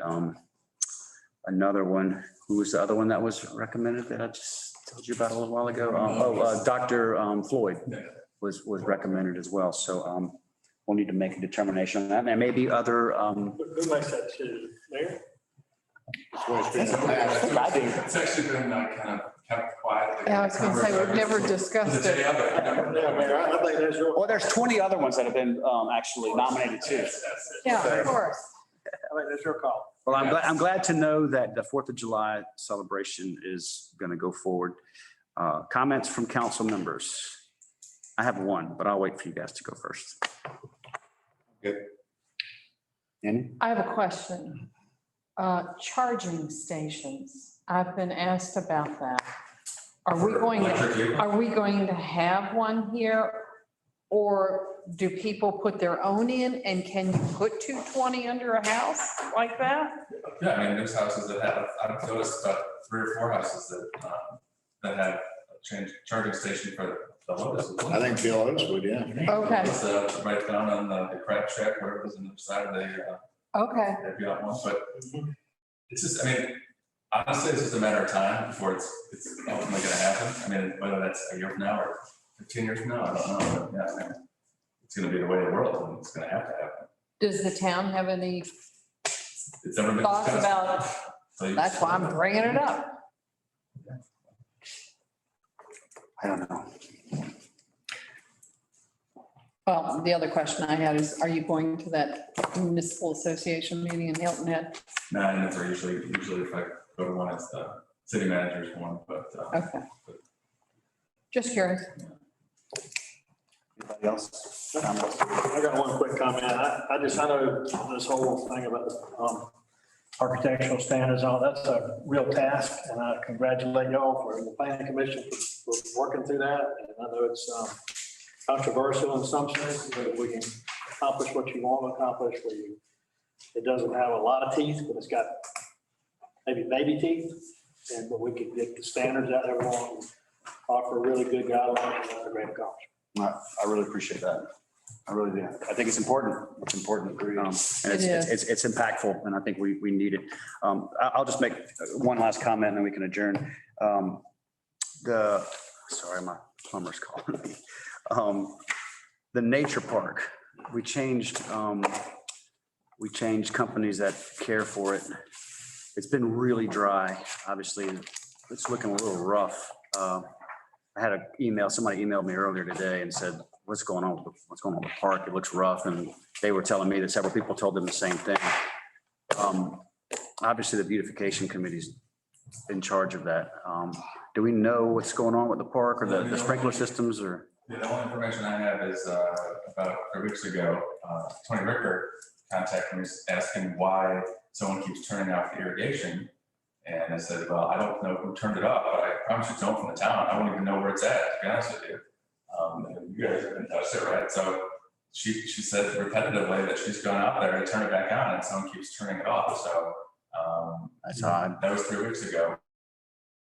another one. Who was the other one that was recommended that I just told you about a little while ago? Dr. Floyd was recommended as well. So we'll need to make a determination on that. And there may be other. Who makes that decision? Mayor? It's actually been kind of kept quiet. Yeah, I was going to say, we've never discussed it. Yeah, Mayor, I think that's your. Well, there's 20 other ones that have been actually nominated too. Yeah, of course. I think that's your call. Well, I'm glad to know that the 4th of July celebration is going to go forward. Comments from council members. I have one, but I'll wait for you guys to go first. Good. Annie? I have a question. Charging stations. I've been asked about that. Are we going to have one here? Or do people put their own in, and can you put 220 under a house like that? Yeah, I mean, there's houses that have, I've noticed about 3 or 4 houses that have a charging station for the Lotus. I think PLOs would, yeah. Okay, It's right down on the crab shack, where it was on the side of the, okay. they'd be on one, but it's just, I mean, honestly, it's just a matter of time before it's ultimately gonna happen. I mean, whether that's a year from now or 15 years from now, I don't know, but yeah, I mean, it's gonna be the way of the world, and it's gonna have to happen. Does the town have any It's never been thoughts discussed. about, So you- that's why I'm bringing it up. I don't know. Well, the other question I had is, are you going to that municipal association meeting in Hilton Head? No, I never usually if I go to one, it's the city manager's one, but Okay. Just curious. Anybody else? Comments? I got one quick comment. I know this whole thing about architectural standards, and all, that's a real task, and I congratulate y'all for the planning commission for working through that. And I know it's controversial in some sense, but if we can accomplish what you want to accomplish, where you, it doesn't have a lot of teeth, but it's got maybe baby teeth, and but we can get the standards out there, we want, and offer really good guidelines, and that's a great accomplishment. I really appreciate that. I really do. I think it's important. It's important. And it's impactful, and I think we need it. I'll just make one last comment and then we can adjourn. Sorry, my plumber's calling me. The nature park, we changed companies that care for it. It's been really dry. Obviously, it's looking a little rough. I had an email, somebody emailed me earlier today and said, what's going on with the park? It looks rough. And they were telling me that several people told them the same thing. Obviously, the beautification committee's in charge of that. Do we know what's going on with the park or the sprinkler systems or? The only information I have is about 3 weeks ago, Tony Ricker contacted me asking why someone keeps turning off the irrigation. And I said, well, I don't know who turned it off, but I promise you it's someone from the town. I don't even know where it's at, to be honest with you. And you guys haven't touched it, right? So she said repetitively that she's gone out there to turn it back on and someone keeps turning it off. So That's odd. that was 3 weeks ago.